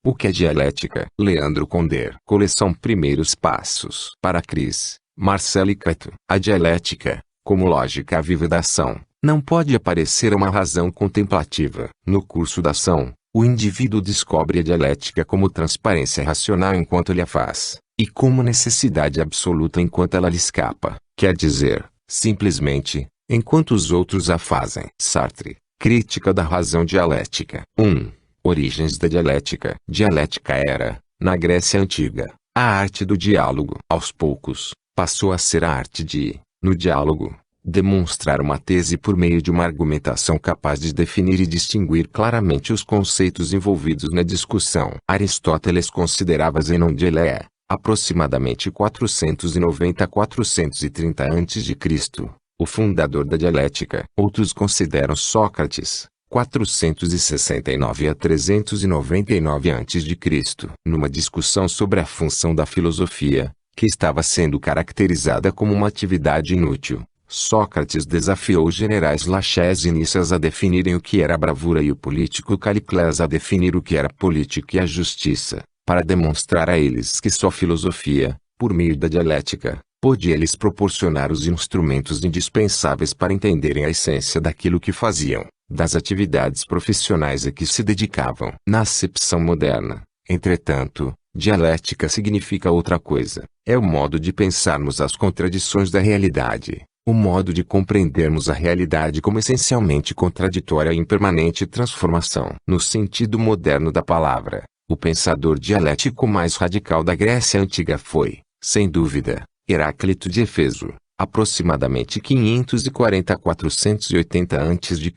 O que é dialética? Leandro Conder. Coleção Primeiros Passos. Para Cris, Marcelo e Cato. A dialética, como lógica viva da ação, não pode aparecer uma razão contemplativa. No curso da ação, o indivíduo descobre a dialética como transparência racional enquanto ele a faz, e como necessidade absoluta enquanto ela lhe escapa. Quer dizer, simplesmente, enquanto os outros a fazem. Sartre. Crítica da razão dialética. 1. Origens da dialética. Dialética era, na Grécia Antiga, a arte do diálogo. Aos poucos, passou a ser a arte de, no diálogo, demonstrar uma tese por meio de uma argumentação capaz de definir e distinguir claramente os conceitos envolvidos na discussão. Aristóteles considerava Zenão de Elea, aproximadamente 490-430 a.C., o fundador da dialética. Outros consideram Sócrates, 469 a 399 a.C., numa discussão sobre a função da filosofia, que estava sendo caracterizada como uma atividade inútil. Sócrates desafiou os generais Laches e Nicias a definirem o que era a bravura e o político Callicles a definir o que era a política e a justiça, para demonstrar a eles que só filosofia, por meio da dialética, podia lhes proporcionar os instrumentos indispensáveis para entenderem a essência daquilo que faziam, das atividades profissionais a que se dedicavam. Na acepção moderna, entretanto, dialética significa outra coisa. É o modo de pensarmos as contradições da realidade, o modo de compreendermos a realidade como essencialmente contraditória e em permanente transformação. No sentido moderno da palavra, o pensador dialético mais radical da Grécia Antiga foi, sem dúvida, Heráclito de Éfeso, aproximadamente 540 a 480 a.C.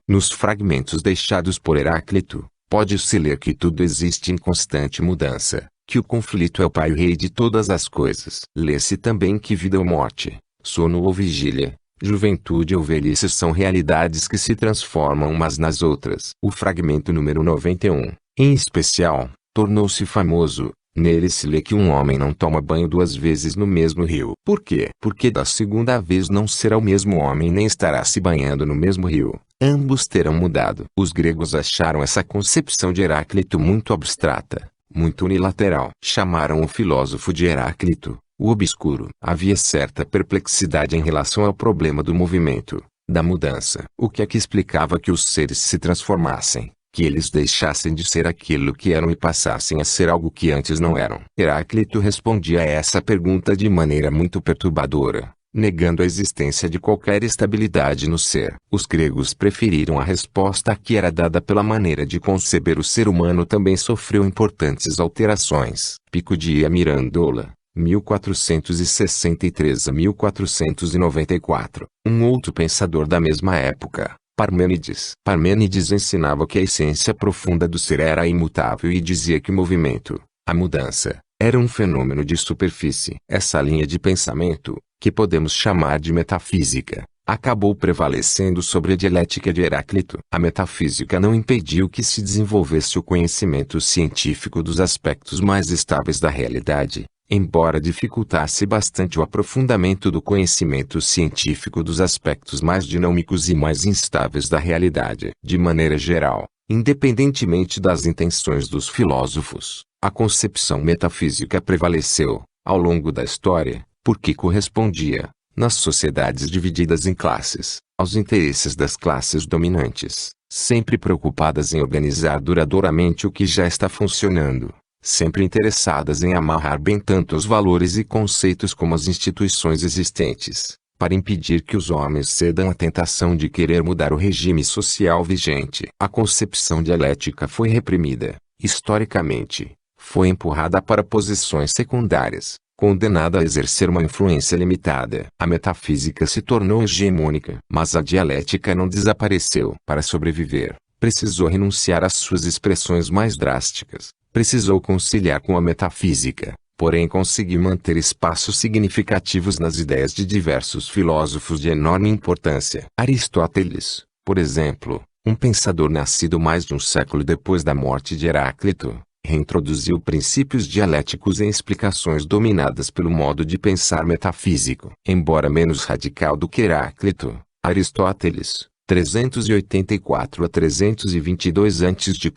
Nos fragmentos deixados por Heráclito, pode-se ler que tudo existe em constante mudança, que o conflito é o pai e rei de todas as coisas. Lê-se também que vida ou morte, sono ou vigília, juventude ou velhice são realidades que se transformam umas nas outras. O fragmento número 91, em especial, tornou-se famoso. Nele se lê que um homem não toma banho 2 vezes no mesmo rio. Por quê? Porque da segunda vez não será o mesmo homem nem estará se banhando no mesmo rio. Ambos terão mudado. Os gregos acharam essa concepção de Heráclito muito abstrata, muito unilateral. Chamaram o filósofo de Heráclito, o obscuro. Havia certa perplexidade em relação ao problema do movimento, da mudança. O que é que explicava que os seres se transformassem? Que eles deixassem de ser aquilo que eram e passassem a ser algo que antes não eram. Heráclito respondia a essa pergunta de maneira muito perturbadora, negando a existência de qualquer estabilidade no ser. Os gregos preferiram a resposta que era dada pela maneira de conceber o ser humano também sofreu importantes alterações. Pico de Mirandola, 1463 a 1494, um outro pensador da mesma época, Parmênides ensinava que a essência profunda do ser era imutável e dizia que o movimento, a mudança, era um fenômeno de superfície. Essa linha de pensamento, que podemos chamar de metafísica, acabou prevalecendo sobre a dialética de Heráclito. A metafísica não impediu que se desenvolvesse o conhecimento científico dos aspectos mais estáveis da realidade, embora dificultasse bastante o aprofundamento do conhecimento científico dos aspectos mais dinâmicos e mais instáveis da realidade. De maneira geral, independentemente das intenções dos filósofos, a concepção metafísica prevaleceu, ao longo da história, porque correspondia, nas sociedades divididas em classes, aos interesses das classes dominantes, sempre preocupadas em organizar duradouramente o que já está funcionando, sempre interessadas em amarrar bem tanto os valores e conceitos como as instituições existentes, para impedir que os homens cedam à tentação de querer mudar o regime social vigente. A concepção dialética foi reprimida, historicamente, foi empurrada para posições secundárias, condenada a exercer uma influência limitada. A metafísica se tornou hegemônica. Mas a dialética não desapareceu. Para sobreviver, precisou renunciar às suas expressões mais drásticas. Precisou conciliar com a metafísica, porém conseguiu manter espaços significativos nas ideias de diversos filósofos de enorme importância. Aristóteles, por exemplo, um pensador nascido mais de um século depois da morte de Heráclito, reintroduziu princípios dialéticos em explicações dominadas pelo modo de pensar metafísico. Embora menos radical do que Heráclito, Aristóteles, 384 a 322 a.C.,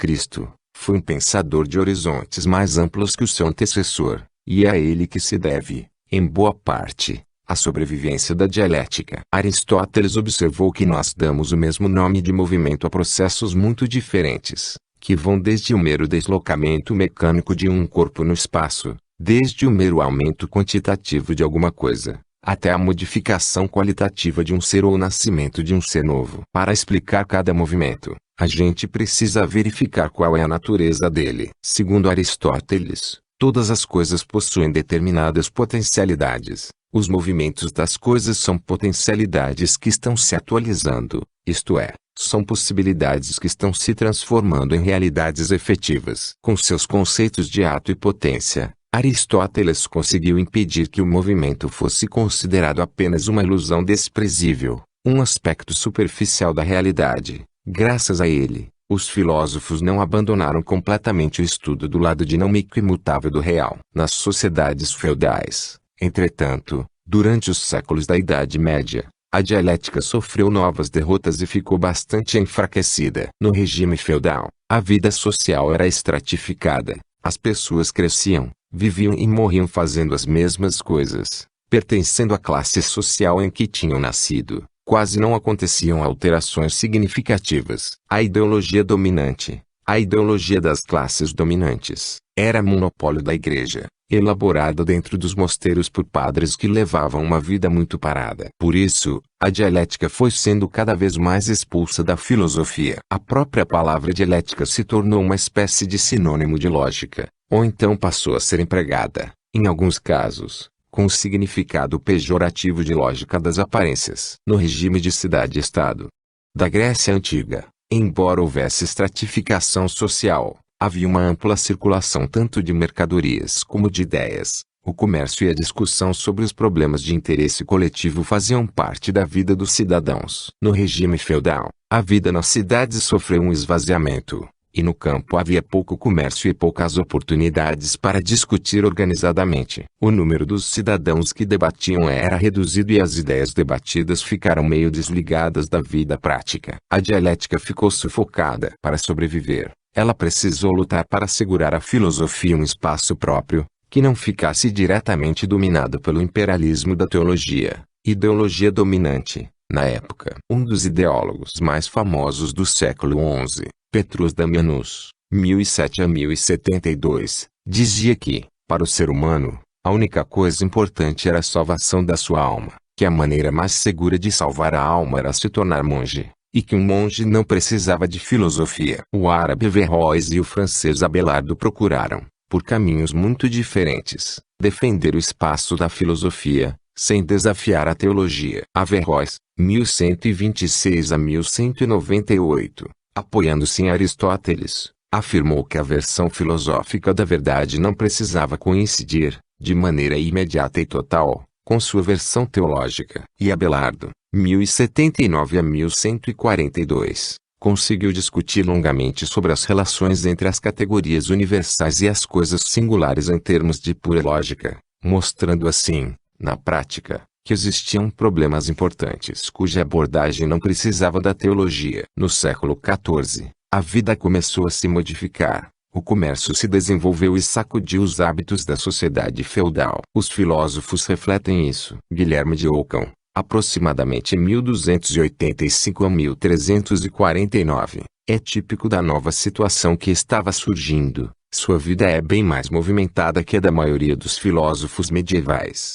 Foi um pensador de horizontes mais amplos que o seu antecessor, e é a ele que se deve, em boa parte, a sobrevivência da dialética. Aristóteles observou que nós damos o mesmo nome de movimento a processos muito diferentes, que vão desde o mero deslocamento mecânico de um corpo no espaço, desde o mero aumento quantitativo de alguma coisa, até a modificação qualitativa de um ser ou o nascimento de um ser novo. Para explicar cada movimento, a gente precisa verificar qual é a natureza dele. Segundo Aristóteles, todas as coisas possuem determinadas potencialidades. Os movimentos das coisas são potencialidades que estão se atualizando, isto é, são possibilidades que estão se transformando em realidades efetivas. Com seus conceitos de ato e potência, Aristóteles conseguiu impedir que o movimento fosse considerado apenas uma ilusão desprezível, um aspecto superficial da realidade. Graças a ele, os filósofos não abandonaram completamente o estudo do lado dinâmico e imutável do real. Nas sociedades feudais, entretanto, durante os séculos da Idade Média, a dialética sofreu novas derrotas e ficou bastante enfraquecida. No regime feudal, a vida social era estratificada. As pessoas cresciam, viviam e morriam fazendo as mesmas coisas, pertencendo à classe social em que tinham nascido. Quase não aconteciam alterações significativas. A ideologia dominante, a ideologia das classes dominantes, era monopólio da igreja, elaborada dentro dos mosteiros por padres que levavam uma vida muito parada. Por isso, a dialética foi sendo cada vez mais expulsa da filosofia. A própria palavra dialética se tornou uma espécie de sinônimo de lógica, ou então passou a ser empregada, em alguns casos, com o significado pejorativo de lógica das aparências. No regime de cidade-estado da Grécia Antiga, embora houvesse estratificação social, havia uma ampla circulação tanto de mercadorias como de ideias. O comércio e a discussão sobre os problemas de interesse coletivo faziam parte da vida dos cidadãos. No regime feudal, a vida nas cidades sofreu um esvaziamento, e no campo havia pouco comércio e poucas oportunidades para discutir organizadamente. O número dos cidadãos que debatiam era reduzido e as ideias debatidas ficaram meio desligadas da vida prática. A dialética ficou sufocada. Para sobreviver, ela precisou lutar para assegurar à filosofia um espaço próprio, que não ficasse diretamente dominado pelo imperialismo da teologia, ideologia dominante, na época. Um dos ideólogos mais famosos do século XI, Petrus Damianus, 1007 a 1072, dizia que, para o ser humano, a única coisa importante era a salvação da sua alma, que a maneira mais segura de salvar a alma era se tornar monge, e que um monge não precisava de filosofia. O árabe Averroes e o francês Abelardo procuraram, por caminhos muito diferentes, defender o espaço da filosofia, sem desafiar a teologia. Averroes, 1126 a 1198, apoiando-se em Aristóteles, afirmou que a versão filosófica da verdade não precisava coincidir, de maneira imediata e total, com sua versão teológica. E Abelardo, 1079 a 1142, conseguiu discutir longamente sobre as relações entre as categorias universais e as coisas singulares em termos de pura lógica, mostrando assim, na prática, que existiam problemas importantes cuja abordagem não precisava da teologia. No século XIV, a vida começou a se modificar. O comércio se desenvolveu e sacudiu os hábitos da sociedade feudal. Os filósofos refletem isso. Guilherme de Ockham, aproximadamente 1285 a 1349, é típico da nova situação que estava surgindo. Sua vida é bem mais movimentada que a da maioria dos filósofos medievais.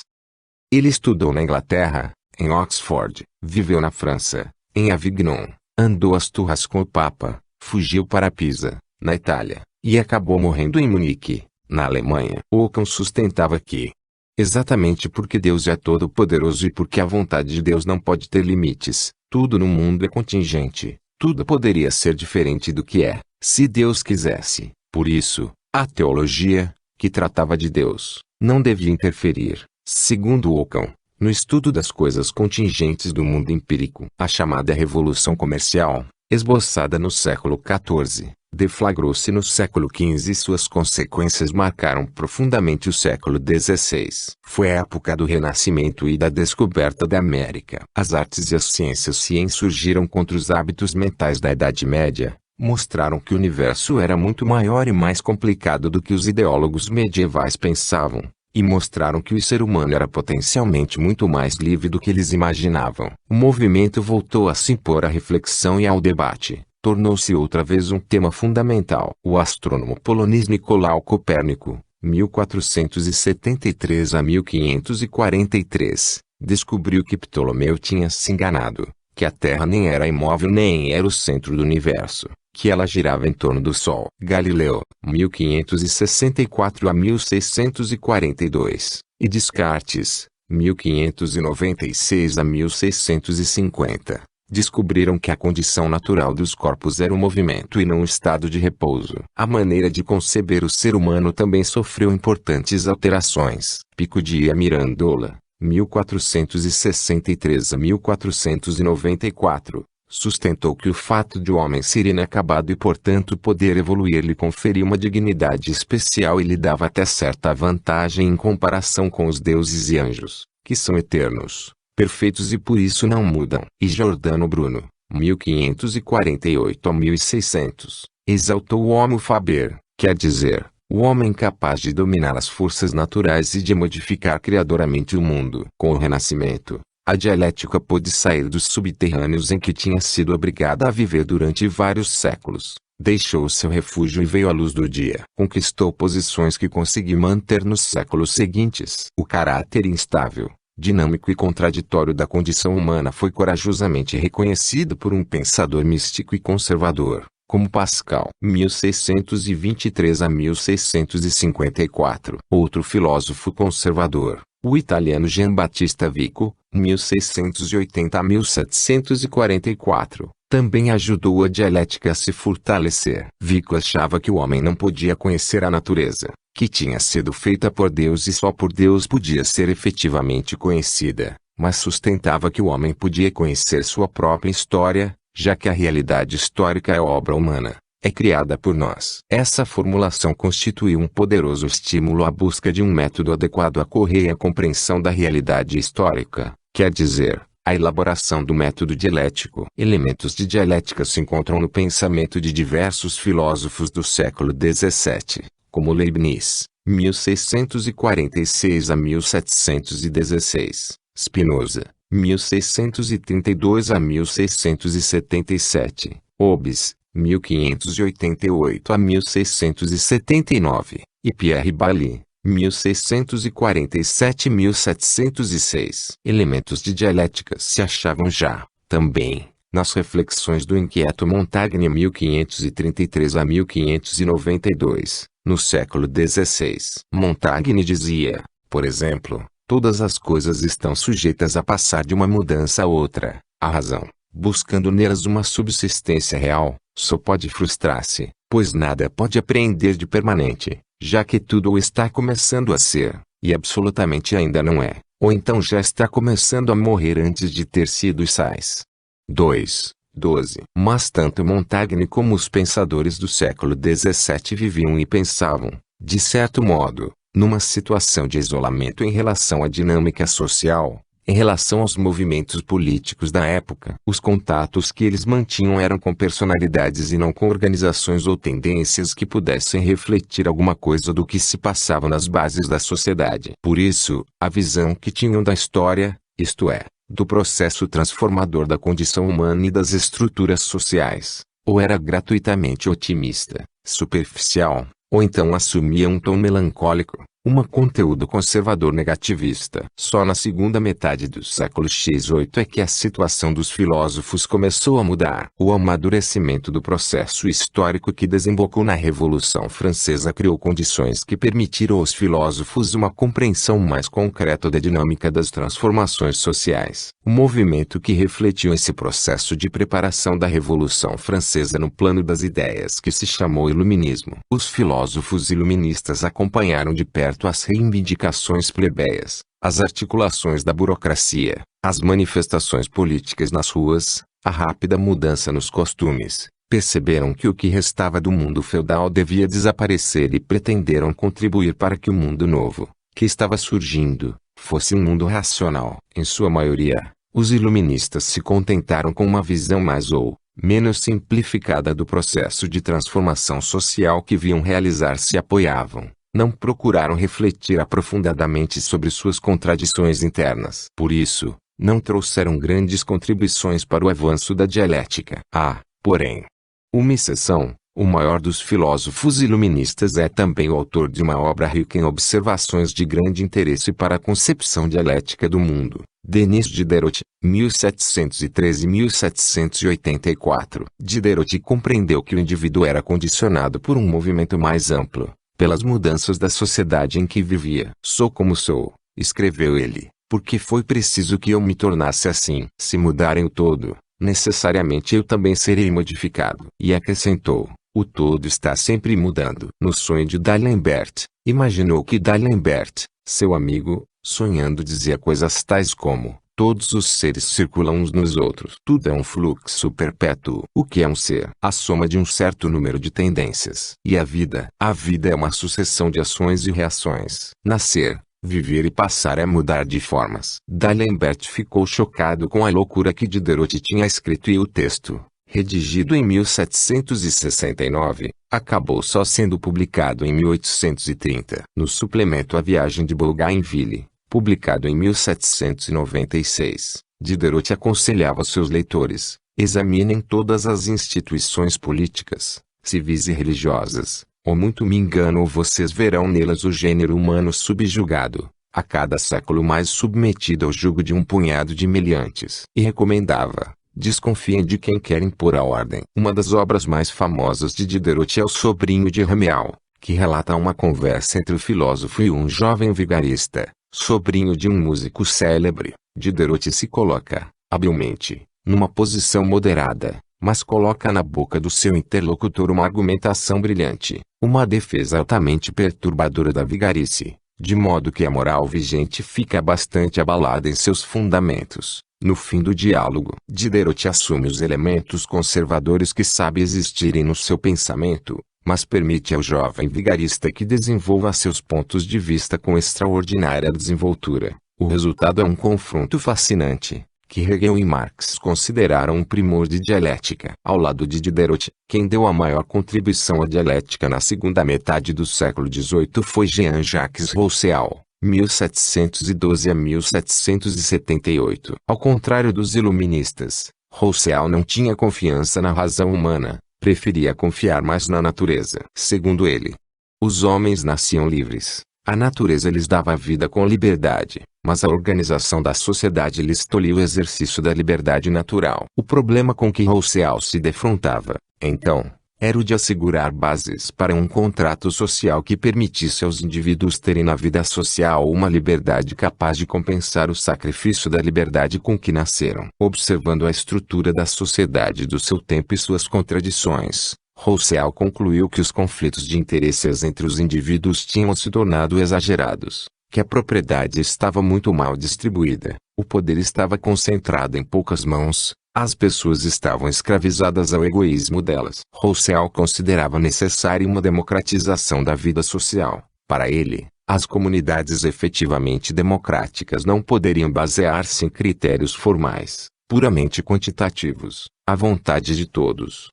Ele estudou na Inglaterra, em Oxford, viveu na França, em Avignon, andou às turras com o Papa, fugiu para Pisa, na Itália, e acabou morrendo em Munique, na Alemanha. Ockham sustentava que, exatamente porque Deus é todo-poderoso e porque a vontade de Deus não pode ter limites, tudo no mundo é contingente, tudo poderia ser diferente do que é, se Deus quisesse. Por isso, a teologia, que tratava de Deus, não devia interferir, segundo Ockham, no estudo das coisas contingentes do mundo empírico. A chamada Revolução Comercial, esboçada no século XIV, deflagrou-se no século XV e suas consequências marcaram profundamente o século XVI. Foi a época do Renascimento e da descoberta da América. As artes e as ciências se insurgiram contra os hábitos mentais da Idade Média, mostraram que o universo era muito maior e mais complicado do que os ideólogos medievais pensavam, e mostraram que o ser humano era potencialmente muito mais livre do que eles imaginavam. O movimento voltou a se impor à reflexão e ao debate. Tornou-se outra vez um tema fundamental. O astrônomo polonês Nicolau Copérnico, 1473 a 1543, descobriu que Ptolomeu tinha se enganado, que a Terra nem era imóvel nem era o centro do universo, que ela girava em torno do Sol. Galileu, 1564 a 1642, e Descartes, 1596 a 1650. Descobriram que a condição natural dos corpos era o movimento e não o estado de repouso. A maneira de conceber o ser humano também sofreu importantes alterações. Pico di Mirandola, 1463 a 1494, sustentou que o fato de o homem ser inacabado e portanto poder evoluir lhe conferia uma dignidade especial e lhe dava até certa vantagem em comparação com os deuses e anjos, que são eternos, perfeitos e por isso não mudam. E Giordano Bruno, 1548 a 1600, exaltou o homo faber, quer dizer, o homem capaz de dominar as forças naturais e de modificar criadoramente o mundo. Com o Renascimento, a dialética pôde sair dos subterrâneos em que tinha sido obrigada a viver durante vários séculos. Deixou seu refúgio e veio à luz do dia. Conquistou posições que conseguiu manter nos séculos seguintes. O caráter instável, dinâmico e contraditório da condição humana foi corajosamente reconhecido por um pensador místico e conservador, como Pascal, 1623 a 1654. Outro filósofo conservador, o italiano Giambattista Vico, 1680 a 1744, também ajudou a dialética a se fortalecer. Vico achava que o homem não podia conhecer a natureza, que tinha sido feita por Deus e só por Deus podia ser efetivamente conhecida, mas sustentava que o homem podia conhecer sua própria história, já que a realidade histórica é obra humana, é criada por nós. Essa formulação constituiu um poderoso estímulo à busca de um método adequado a correr à compreensão da realidade histórica, quer dizer, a elaboração do método dialético. Elementos de dialética se encontram no pensamento de diversos filósofos do século XVII, como Leibniz, 1646 a 1716, Spinoza, 1632 a 1677, Hobbes, 1588 a 1679, e Pierre Bailly, 1647 a 1706. Elementos de dialética se achavam já, também, nas reflexões do inquieto Montaigne 1533 a 1592, no século XVI. Montaigne dizia, por exemplo, todas as coisas estão sujeitas a passar de uma mudança a outra. A razão, buscando nelas uma subsistência real, só pode frustrar-se, pois nada pode apreender de permanente, já que tudo ou está começando a ser, e absolutamente ainda não é, ou então já está começando a morrer antes de ter sido sais. 2. 12. Mas tanto Montaigne como os pensadores do século XVII viviam e pensavam, de certo modo, numa situação de isolamento em relação à dinâmica social, em relação aos movimentos políticos da época. Os contatos que eles mantinham eram com personalidades e não com organizações ou tendências que pudessem refletir alguma coisa do que se passava nas bases da sociedade. Por isso, a visão que tinham da história, isto é, do processo transformador da condição humana e das estruturas sociais, ou era gratuitamente otimista, superficial, ou então assumia um tom melancólico, conteúdo conservador negativista. Só na segunda metade do século XVIII é que a situação dos filósofos começou a mudar. O amadurecimento do processo histórico que desembocou na Revolução Francesa criou condições que permitiram aos filósofos uma compreensão mais concreta da dinâmica das transformações sociais. O movimento que refletiu esse processo de preparação da Revolução Francesa no plano das ideias que se chamou Iluminismo. Os filósofos iluministas acompanharam de perto as reivindicações plebeias, as articulações da burocracia, as manifestações políticas nas ruas, a rápida mudança nos costumes, perceberam que o que restava do mundo feudal devia desaparecer e pretenderam contribuir para que o mundo novo, que estava surgindo, fosse um mundo racional. Em sua maioria, os iluministas se contentaram com uma visão mais ou menos simplificada do processo de transformação social que viam realizar-se e apoiavam, não procuraram refletir aprofundadamente sobre suas contradições internas. Por isso, não trouxeram grandes contribuições para o avanço da dialética. Há, porém, uma exceção. O maior dos filósofos iluministas é também o autor de uma obra rica em observações de grande interesse para a concepção dialética do mundo, Denis Diderot, 1713-1784. Diderot compreendeu que o indivíduo era condicionado por um movimento mais amplo, pelas mudanças da sociedade em que vivia. Sou como sou, escreveu ele, porque foi preciso que eu me tornasse assim. Se mudarem o todo, necessariamente eu também serei modificado. E acrescentou, o todo está sempre mudando. No sonho de D'Alembert, imaginou que D'Alembert, seu amigo, sonhando dizia coisas tais como, todos os seres circulam uns nos outros. Tudo é um fluxo perpétuo. O que é um ser? A soma de um certo número de tendências. E a vida? A vida é uma sucessão de ações e reações. Nascer, viver e passar é mudar de formas. D'Alembert ficou chocado com a loucura que Diderot tinha escrito e o texto, redigido em 1769, acabou só sendo publicado em 1830. No suplemento A Viagem de Bougainville, publicado em 1796, Diderot aconselhava seus leitores, examinem todas as instituições políticas, civis e religiosas, ou muito me engano ou vocês verão nelas o gênero humano subjugado, a cada século mais submetido ao jugo de um punhado de meliantes. E recomendava, desconfiem de quem quer impor a ordem. Uma das obras mais famosas de Diderot é O Sobrinho de Rameau, que relata uma conversa entre o filósofo e um jovem vigarista, sobrinho de um músico célebre. Diderot se coloca, habilmente, numa posição moderada, mas coloca na boca do seu interlocutor uma argumentação brilhante, uma defesa altamente perturbadora da vigarice, de modo que a moral vigente fica bastante abalada em seus fundamentos. No fim do diálogo, Diderot assume os elementos conservadores que sabe existirem no seu pensamento, mas permite ao jovem vigarista que desenvolva seus pontos de vista com extraordinária desenvoltura. O resultado é um confronto fascinante, que Hegel e Marx consideraram um primor de dialética. Ao lado de Diderot, quem deu a maior contribuição à dialética na segunda metade do século XVIII foi Jean-Jacques Rousseau, 1712 a 1778. Ao contrário dos iluministas, Rousseau não tinha confiança na razão humana, preferia confiar mais na natureza. Segundo ele, os homens nasciam livres, a natureza lhes dava vida com liberdade, mas a organização da sociedade lhes tolhia o exercício da liberdade natural. O problema com que Rousseau se defrontava, então, era o de assegurar bases para um contrato social que permitisse aos indivíduos terem na vida social uma liberdade capaz de compensar o sacrifício da liberdade com que nasceram. Observando a estrutura da sociedade do seu tempo e suas contradições, Rousseau concluiu que os conflitos de interesses entre os indivíduos tinham se tornado exagerados, que a propriedade estava muito mal distribuída, o poder estava concentrado em poucas mãos, as pessoas estavam escravizadas ao egoísmo delas. Rousseau considerava necessária uma democratização da vida social. Para ele, as comunidades efetivamente democráticas não poderiam basear-se em critérios formais, puramente quantitativos, à vontade de todos.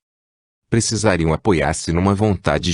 Precisariam apoiar-se numa vontade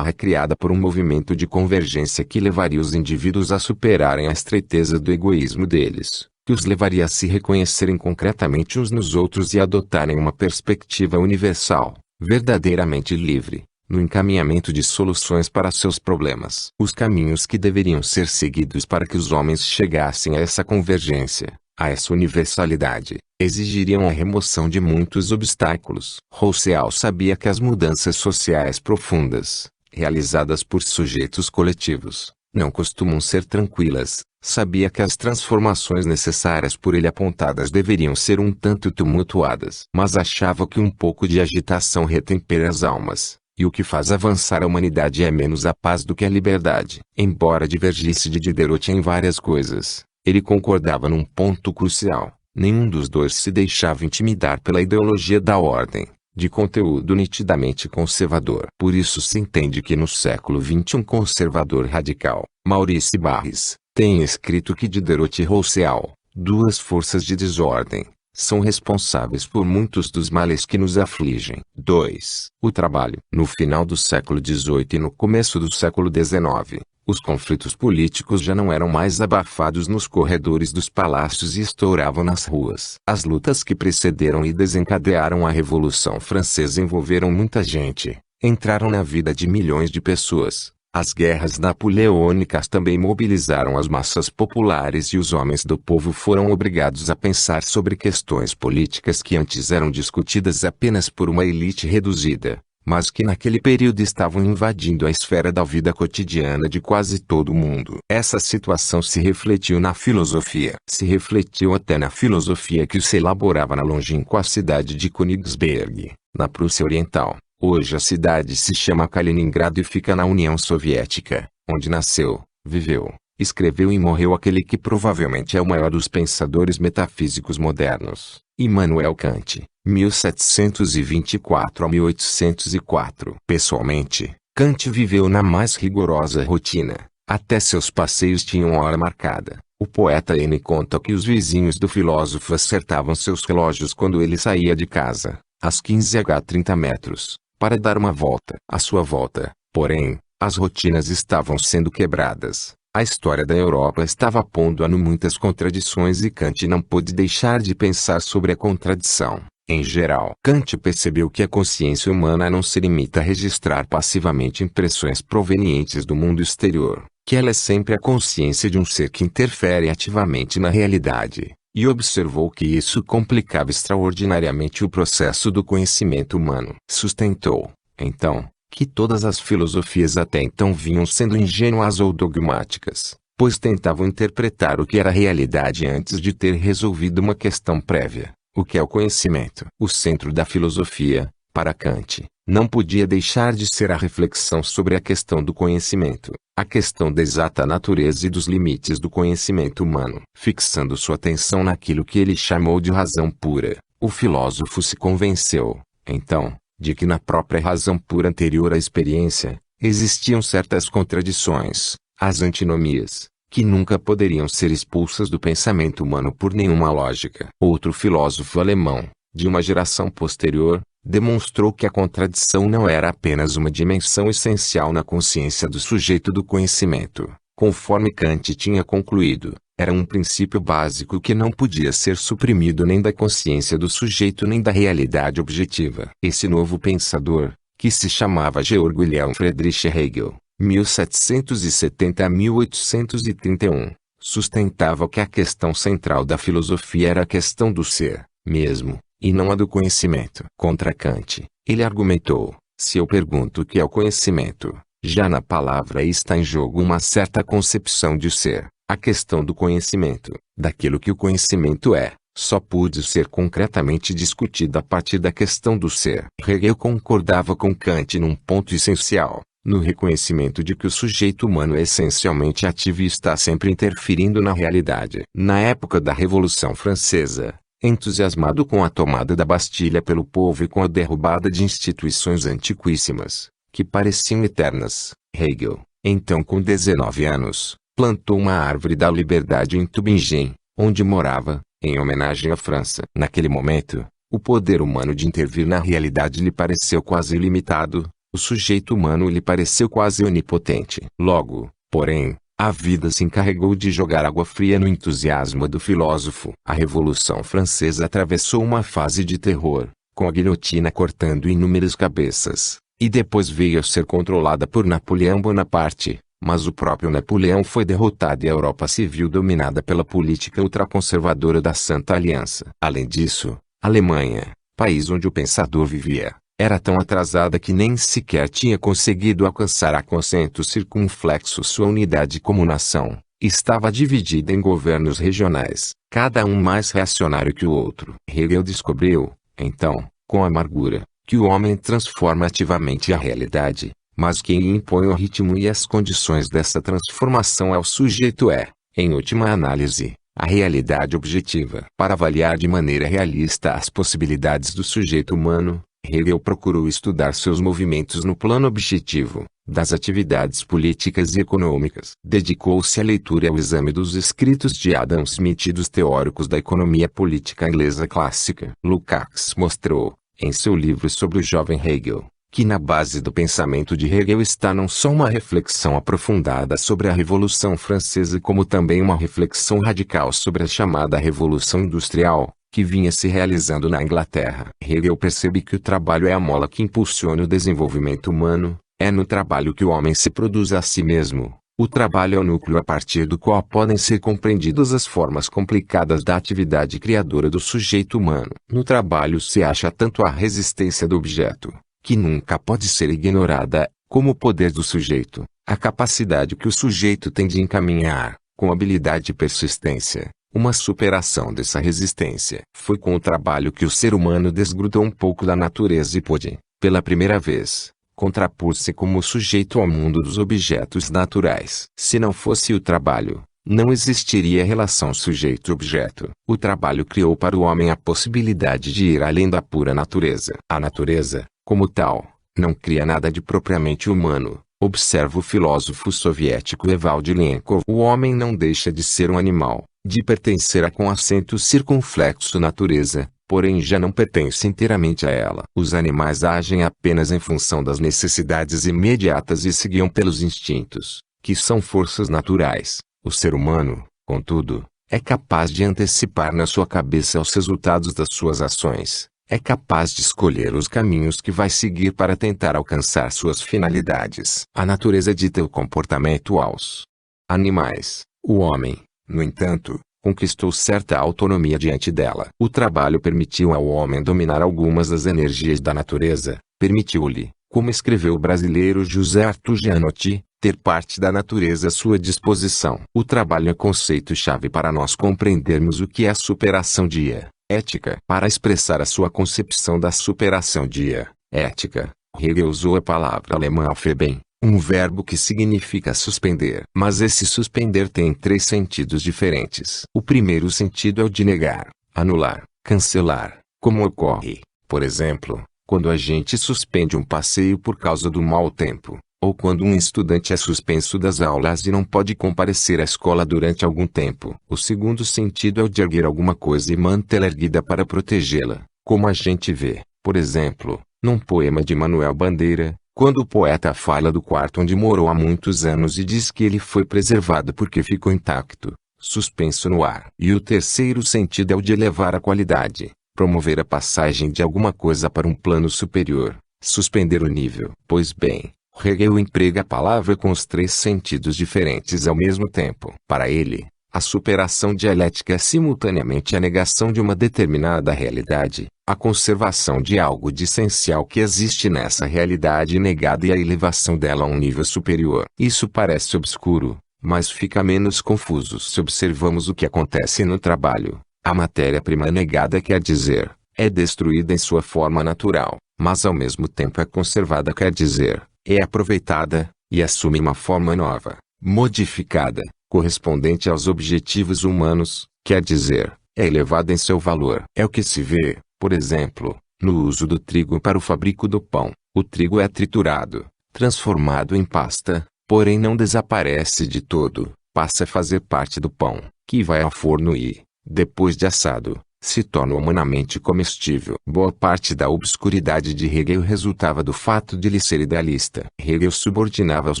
criada por um movimento de convergência que levaria os indivíduos a superarem a estreiteza do egoísmo deles, que os levaria a se reconhecerem concretamente uns nos outros e adotarem uma perspectiva universal, verdadeiramente livre, no encaminhamento de soluções para seus problemas. Os caminhos que deveriam ser seguidos para que os homens chegassem a essa convergência, a essa universalidade, exigiriam a remoção de muitos obstáculos. Rousseau sabia que as mudanças sociais profundas, realizadas por sujeitos coletivos, não costumam ser tranquilas. Sabia que as transformações necessárias por ele apontadas deveriam ser um tanto tumultuadas. Mas achava que um pouco de agitação retempera as almas, e o que faz avançar a humanidade é menos a paz do que a liberdade. Embora divergisse de Diderot em várias coisas, ele concordava num ponto crucial: nenhum dos dois se deixava intimidar pela ideologia da ordem, de conteúdo nitidamente conservador. Por isso se entende que no século XX um conservador radical, Maurice Barrès, tem escrito que Diderot e Rousseau, duas forças de desordem, são responsáveis por muitos dos males que nos afligem. 2. O trabalho. No final do século XVIII e no começo do século XIX, os conflitos políticos já não eram mais abafados nos corredores dos palácios e estouravam nas ruas. As lutas que precederam e desencadearam a Revolução Francesa envolveram muita gente, entraram na vida de milhões de pessoas. As guerras napoleônicas também mobilizaram as massas populares e os homens do povo foram obrigados a pensar sobre questões políticas que antes eram discutidas apenas por uma elite reduzida, mas que naquele período estavam invadindo a esfera da vida cotidiana de quase todo mundo. Essa situação se refletiu na filosofia. Se refletiu até na filosofia que se elaborava na longínqua cidade de Königsberg, na Prússia Oriental. Hoje a cidade se chama Kaliningrado e fica na União Soviética, onde nasceu, viveu, escreveu e morreu aquele que provavelmente é o maior dos pensadores metafísicos modernos, Immanuel Kant, 1724 a 1804. Pessoalmente, Kant viveu na mais rigorosa rotina, até seus passeios tinham hora marcada. O poeta Heine conta que os vizinhos do filósofo acertavam seus relógios quando ele saía de casa, às 15h30 metros, para dar uma volta. À sua volta, porém, as rotinas estavam sendo quebradas. A história da Europa estava pondo a muitas contradições e Kant não pôde deixar de pensar sobre a contradição. Em geral, Kant percebeu que a consciência humana não se limita a registrar passivamente impressões provenientes do mundo exterior, que ela é sempre a consciência de um ser que interfere ativamente na realidade, e observou que isso complicava extraordinariamente o processo do conhecimento humano. Sustentou, então, que todas as filosofias até então vinham sendo ingênuas ou dogmáticas, pois tentavam interpretar o que era realidade antes de ter resolvido uma questão prévia, o que é o conhecimento. O centro da filosofia, para Kant, não podia deixar de ser a reflexão sobre a questão do conhecimento, a questão da exata natureza e dos limites do conhecimento humano. Fixando sua atenção naquilo que ele chamou de razão pura, o filósofo se convenceu, então, de que na própria razão pura anterior à experiência, existiam certas contradições, as antinomias, que nunca poderiam ser expulsas do pensamento humano por nenhuma lógica. Outro filósofo alemão, de uma geração posterior, demonstrou que a contradição não era apenas uma dimensão essencial na consciência do sujeito do conhecimento, conforme Kant tinha concluído, era um princípio básico que não podia ser suprimido nem da consciência do sujeito nem da realidade objetiva. Esse novo pensador, que se chamava Georg Wilhelm Friedrich Hegel, 1770 a 1831, sustentava que a questão central da filosofia era a questão do ser, mesmo, e não a do conhecimento. Contra Kant, ele argumentou, se eu pergunto o que é o conhecimento, já na palavra está em jogo uma certa concepção de ser. A questão do conhecimento, daquilo que o conhecimento é, só pôde ser concretamente discutida a partir da questão do ser. Hegel concordava com Kant num ponto essencial, no reconhecimento de que o sujeito humano é essencialmente ativo e está sempre interferindo na realidade. Na época da Revolução Francesa, entusiasmado com a tomada da Bastilha pelo povo e com a derrubada de instituições antiquíssimas, que pareciam eternas, Hegel, então com 19 anos, plantou uma árvore da liberdade em Tübingen, onde morava, em homenagem à França. Naquele momento, o poder humano de intervir na realidade lhe pareceu quase ilimitado, o sujeito humano lhe pareceu quase onipotente. Logo, porém, a vida se encarregou de jogar água fria no entusiasmo do filósofo. A Revolução Francesa atravessou uma fase de terror, com a guilhotina cortando inúmeras cabeças, e depois veio a ser controlada por Napoleão Bonaparte. Mas o próprio Napoleão foi derrotado e a Europa se viu dominada pela política ultraconservadora da Santa Aliança. Além disso, a Alemanha, país onde o pensador vivia, era tão atrasada que nem sequer tinha conseguido alcançar a consenso circunflexo sua unidade como nação. Estava dividida em governos regionais, cada um mais reacionário que o outro. Hegel descobriu, então, com amargura, que o homem transforma ativamente a realidade, mas quem impõe o ritmo e as condições dessa transformação é o sujeito em última análise, a realidade objetiva. Para avaliar de maneira realista as possibilidades do sujeito humano, Hegel procurou estudar seus movimentos no plano objetivo, das atividades políticas e econômicas. Dedicou-se à leitura e ao exame dos escritos de Adam Smith e dos teóricos da economia política inglesa clássica. Lukács mostrou, em seu livro sobre o jovem Hegel, que na base do pensamento de Hegel está não só uma reflexão aprofundada sobre a Revolução Francesa como também uma reflexão radical sobre a chamada Revolução Industrial, que vinha se realizando na Inglaterra. Hegel percebe que o trabalho é a mola que impulsiona o desenvolvimento humano, é no trabalho que o homem se produz a si mesmo. O trabalho é o núcleo a partir do qual podem ser compreendidas as formas complicadas da atividade criadora do sujeito humano. No trabalho se acha tanto a resistência do objeto, que nunca pode ser ignorada, como o poder do sujeito, a capacidade que o sujeito tem de encaminhar, com habilidade e persistência, uma superação dessa resistência. Foi com o trabalho que o ser humano desgrudou um pouco da natureza e pôde, pela primeira vez, contrapor-se como sujeito ao mundo dos objetos naturais. Se não fosse o trabalho, não existiria a relação sujeito-objeto. O trabalho criou para o homem a possibilidade de ir além da pura natureza. A natureza, como tal, não cria nada de propriamente humano, observa o filósofo soviético Evald Lenkov. O homem não deixa de ser um animal, de pertencer a com acento circunflexo natureza, porém já não pertence inteiramente a ela. Os animais agem apenas em função das necessidades imediatas e se guiam pelos instintos, que são forças naturais. O ser humano, contudo, é capaz de antecipar na sua cabeça os resultados das suas ações. É capaz de escolher os caminhos que vai seguir para tentar alcançar suas finalidades. A natureza dita o comportamento aos animais. O homem, no entanto, conquistou certa autonomia diante dela. O trabalho permitiu ao homem dominar algumas das energias da natureza, permitiu-lhe, como escreveu o brasileiro José Arthur Gianotti, ter parte da natureza à sua disposição. O trabalho é conceito-chave para nós compreendermos o que é a superação de ética. Para expressar a sua concepção da superação de ética, Hegel usou a palavra alemã Aufheben, um verbo que significa suspender. Mas esse suspender tem três sentidos diferentes. O primeiro sentido é o de negar, anular, cancelar, como ocorre, por exemplo, quando a gente suspende um passeio por causa do mau tempo, ou quando um estudante é suspenso das aulas e não pode comparecer à escola durante algum tempo. O segundo sentido é o de erguer alguma coisa e mantê-la erguida para protegê-la, como a gente vê, por exemplo, num poema de Manuel Bandeira, quando o poeta fala do quarto onde morou há muitos anos e diz que ele foi preservado porque ficou intacto, suspenso no ar. E o terceiro sentido é o de elevar a qualidade, promover a passagem de alguma coisa para um plano superior, suspender o nível. Pois bem, Hegel emprega a palavra com os três sentidos diferentes ao mesmo tempo. Para ele, a superação dialética é simultaneamente a negação de uma determinada realidade, a conservação de algo de essencial que existe nessa realidade negada e a elevação dela a um nível superior. Isso parece obscuro, mas fica menos confuso se observamos o que acontece no trabalho. A matéria-prima negada, quer dizer, é destruída em sua forma natural, mas ao mesmo tempo é conservada, quer dizer, é aproveitada, e assume uma forma nova, modificada, correspondente aos objetivos humanos, quer dizer, é elevada em seu valor. É o que se vê, por exemplo, no uso do trigo para o fabrico do pão. O trigo é triturado, transformado em pasta, porém não desaparece de todo, passa a fazer parte do pão, que vai ao forno e, depois de assado, se torna humanamente comestível. Boa parte da obscuridade de Hegel resultava do fato de ele ser idealista. Hegel subordinava os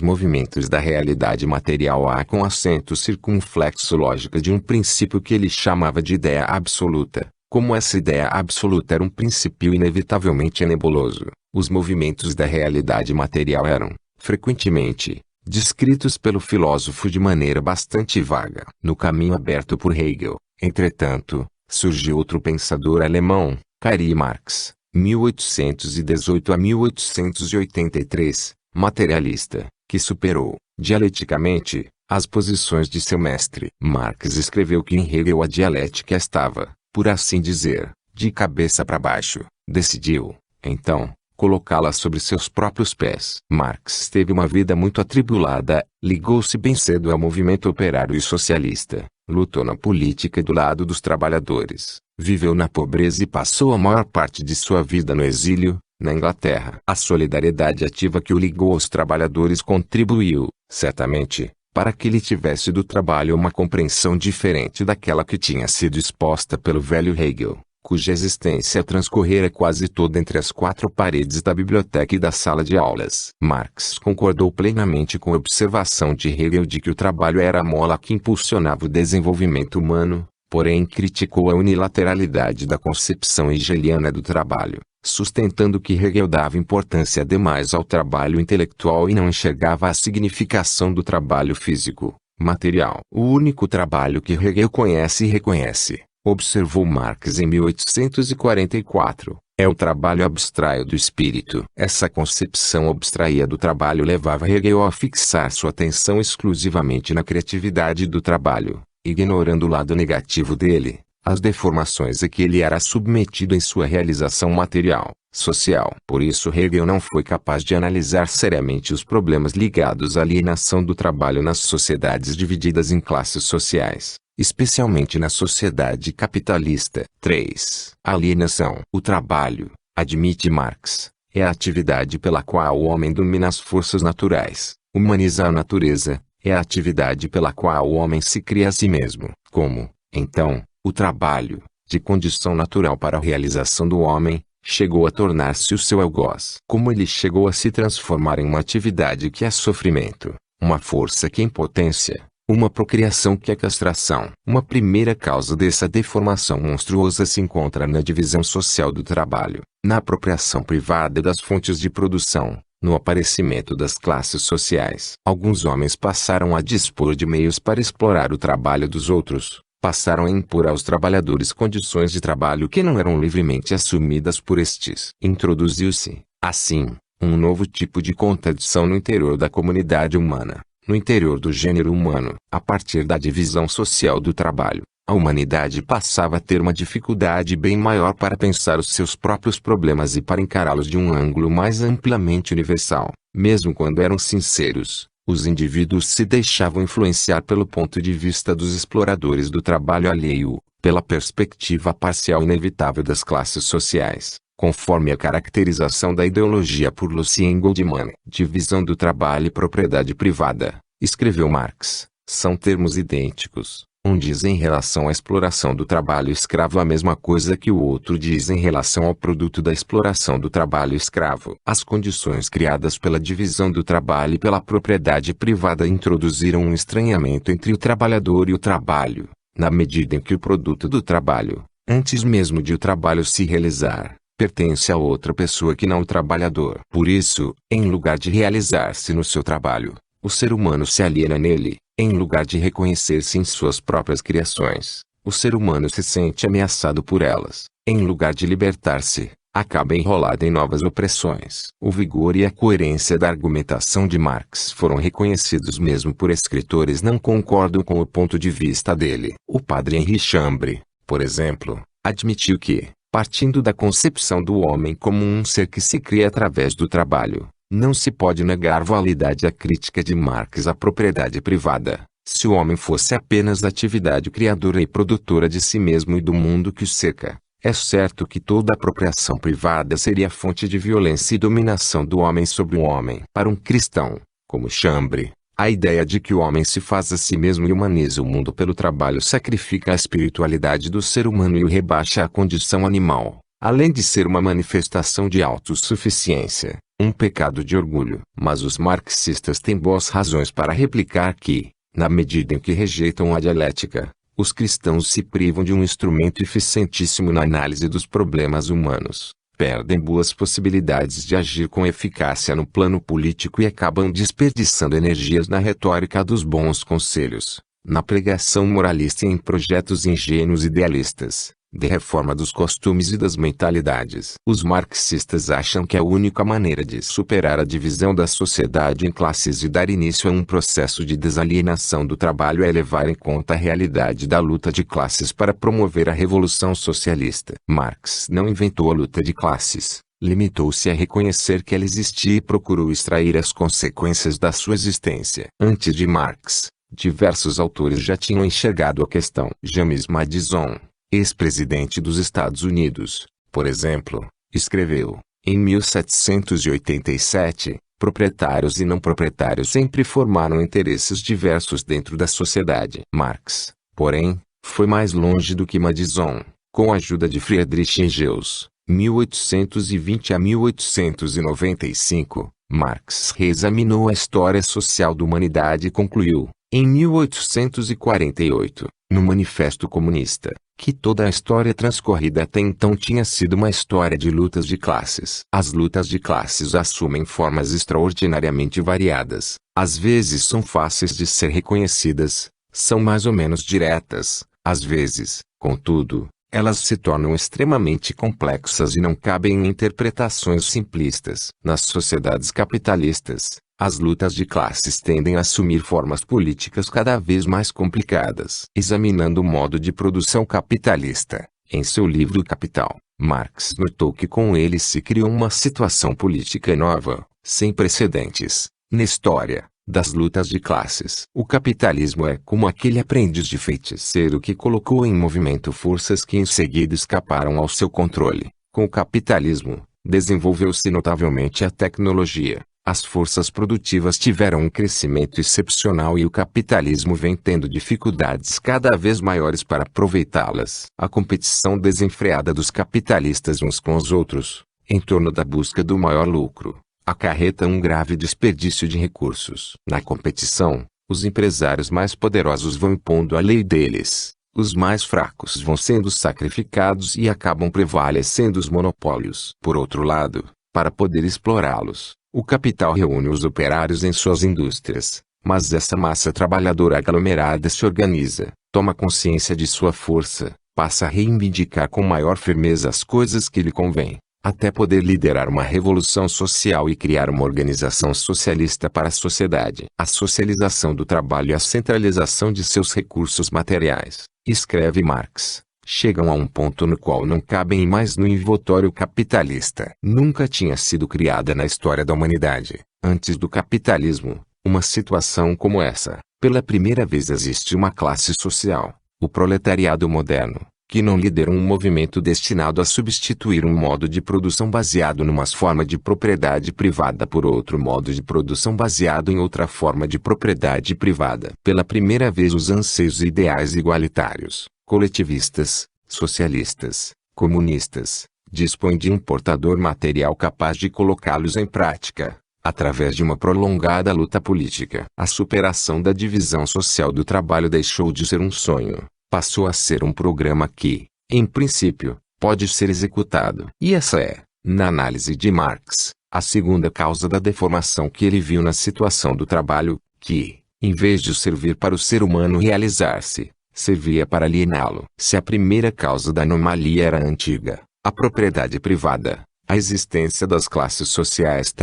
movimentos da realidade material à com acento circunflexo lógica de um princípio que ele chamava de ideia absoluta. Como essa ideia absoluta era um princípio inevitavelmente nebuloso, os movimentos da realidade material eram, frequentemente, descritos pelo filósofo de maneira bastante vaga. No caminho aberto por Hegel, entretanto, surgiu outro pensador alemão, Karl Marx, 1818 a 1883, materialista, que superou, dialeticamente, as posições de seu mestre. Marx escreveu que em Hegel a dialética estava, por assim dizer, de cabeça para baixo. Decidiu, então, colocá-la sobre seus próprios pés. Marx teve uma vida muito atribulada, ligou-se bem cedo ao movimento operário e socialista, lutou na política do lado dos trabalhadores, viveu na pobreza e passou a maior parte de sua vida no exílio, Na Inglaterra, a solidariedade ativa que o ligou aos trabalhadores contribuiu, certamente, para que ele tivesse do trabalho uma compreensão diferente daquela que tinha sido exposta pelo velho Hegel, cuja existência transcorrera quase toda entre as quatro paredes da biblioteca e da sala de aulas. Marx concordou plenamente com a observação de Hegel de que o trabalho era a mola que impulsionava o desenvolvimento humano, porém criticou a unilateralidade da concepção hegeliana do trabalho, sustentando que Hegel dava importância demais ao trabalho intelectual e não enxergava a significação do trabalho físico, material. O único trabalho que Hegel conhece e reconhece, observou Marx em 1844, é o trabalho abstraio do espírito. Essa concepção abstraída do trabalho levava Hegel a fixar sua atenção exclusivamente na criatividade do trabalho, ignorando o lado negativo dele, as deformações a que ele era submetido em sua realização material, social. Por isso Hegel não foi capaz de analisar seriamente os problemas ligados à alienação do trabalho nas sociedades divididas em classes sociais, especialmente na sociedade capitalista. 3. Alienação. O trabalho, admite Marx, é a atividade pela qual o homem domina as forças naturais, humaniza a natureza, é a atividade pela qual o homem se cria a si mesmo. Como, então, o trabalho, de condição natural para a realização do homem, chegou a tornar-se o seu algoz. Como ele chegou a se transformar em uma atividade que é sofrimento, uma força que é impotência, uma procriação que é castração. Uma primeira causa dessa deformação monstruosa se encontra na divisão social do trabalho, na apropriação privada das fontes de produção, no aparecimento das classes sociais. Alguns homens passaram a dispor de meios para explorar o trabalho dos outros, passaram a impor aos trabalhadores condições de trabalho que não eram livremente assumidas por estes. Introduziu-se, assim, um novo tipo de contradição no interior da comunidade humana, no interior do gênero humano. A partir da divisão social do trabalho, a humanidade passava a ter uma dificuldade bem maior para pensar os seus próprios problemas e para encará-los de um ângulo mais amplamente universal. Mesmo quando eram sinceros, os indivíduos se deixavam influenciar pelo ponto de vista dos exploradores do trabalho alheio, pela perspectiva parcial e inevitável das classes sociais, conforme a caracterização da ideologia por Lucien Goldman. Divisão do trabalho e propriedade privada, escreveu Marx, são termos idênticos. Um diz em relação à exploração do trabalho escravo a mesma coisa que o outro diz em relação ao produto da exploração do trabalho escravo. As condições criadas pela divisão do trabalho e pela propriedade privada introduziram um estranhamento entre o trabalhador e o trabalho, na medida em que o produto do trabalho, antes mesmo de o trabalho se realizar, pertence a outra pessoa que não o trabalhador. Por isso, em lugar de realizar-se no seu trabalho, o ser humano se aliena nele. Em lugar de reconhecer-se em suas próprias criações, o ser humano se sente ameaçado por elas. Em lugar de libertar-se, acaba enrolado em novas opressões. O vigor e a coerência da argumentação de Marx foram reconhecidos mesmo por escritores não concordam com o ponto de vista dele. O padre Henri Chambre, por exemplo, admitiu que, partindo da concepção do homem como um ser que se cria através do trabalho, não se pode negar validade à crítica de Marx à propriedade privada. Se o homem fosse apenas atividade criadora e produtora de si mesmo e do mundo que o cerca, é certo que toda apropriação privada seria fonte de violência e dominação do homem sobre o homem. Para um cristão, como Chambre, a ideia de que o homem se faz a si mesmo e humaniza o mundo pelo trabalho sacrifica a espiritualidade do ser humano e o rebaixa à condição animal, além de ser uma manifestação de autossuficiência, um pecado de orgulho. Mas os marxistas têm boas razões para replicar que, na medida em que rejeitam a dialética, os cristãos se privam de um instrumento eficientíssimo na análise dos problemas humanos, perdem boas possibilidades de agir com eficácia no plano político e acabam desperdiçando energias na retórica dos bons conselhos, na pregação moralista e em projetos ingênuos idealistas, de reforma dos costumes e das mentalidades. Os marxistas acham que a única maneira de superar a divisão da sociedade em classes e dar início a um processo de desalienação do trabalho é levar em conta a realidade da luta de classes para promover a revolução socialista. Marx não inventou a luta de classes, limitou-se a reconhecer que ela existia e procurou extrair as consequências da sua existência. Antes de Marx, diversos autores já tinham enxergado a questão. James Madison, ex-presidente dos Estados Unidos, por exemplo, escreveu: Em 1787, proprietários e não proprietários sempre formaram interesses diversos dentro da sociedade. Marx, porém, foi mais longe do que Madison. Com a ajuda de Friedrich Engels, 1820 a 1895, Marx reexaminou a história social da humanidade e concluiu, em 1848, no Manifesto Comunista, que toda a história transcorrida até então tinha sido uma história de lutas de classes. As lutas de classes assumem formas extraordinariamente variadas, às vezes são fáceis de ser reconhecidas, são mais ou menos diretas, às vezes, contudo, elas se tornam extremamente complexas e não cabem em interpretações simplistas. Nas sociedades capitalistas, as lutas de classes tendem a assumir formas políticas cada vez mais complicadas. Examinando o modo de produção capitalista, em seu livro Capital, Marx notou que com ele se criou uma situação política nova, sem precedentes, na história das lutas de classes. O capitalismo é como aquele aprendiz de feiticeiro que colocou em movimento forças que em seguida escaparam ao seu controle. Com o capitalismo, desenvolveu-se notavelmente a tecnologia. As forças produtivas tiveram um crescimento excepcional e o capitalismo vem tendo dificuldades cada vez maiores para aproveitá-las. A competição desenfreada dos capitalistas uns com os outros, em torno da busca do maior lucro, acarreta um grave desperdício de recursos. Na competição, os empresários mais poderosos vão impondo a lei deles, os mais fracos vão sendo sacrificados e acabam prevalecendo os monopólios. Por outro lado, para poder explorá-los, o capital reúne os operários em suas indústrias, mas essa massa trabalhadora aglomerada se organiza, toma consciência de sua força, passa a reivindicar com maior firmeza as coisas que lhe convêm, até poder liderar uma revolução social e criar uma organização socialista para a sociedade. A socialização do trabalho e a centralização de seus recursos materiais, escreve Marx, chegam a um ponto no qual não cabem mais no envoltório capitalista. Nunca tinha sido criada na história da humanidade, antes do capitalismo, uma situação como essa. Pela primeira vez existe uma classe social, o proletariado moderno, que não lidera um movimento destinado a substituir um modo de produção baseado numa forma de propriedade privada por outro modo de produção baseado em outra forma de propriedade privada. Pela primeira vez os anseios e ideais igualitários, coletivistas, socialistas, comunistas, dispõem de um portador material capaz de colocá-los em prática, através de uma prolongada luta política. A superação da divisão social do trabalho deixou de ser um sonho, passou a ser um programa que, em princípio, pode ser executado. E essa é, na análise de Marx, a segunda causa da deformação que ele viu na situação do trabalho, que, em vez de servir para o ser humano realizar-se, servia para aliená-lo. Se a primeira causa da anomalia era antiga, a propriedade privada, a existência das classes sociais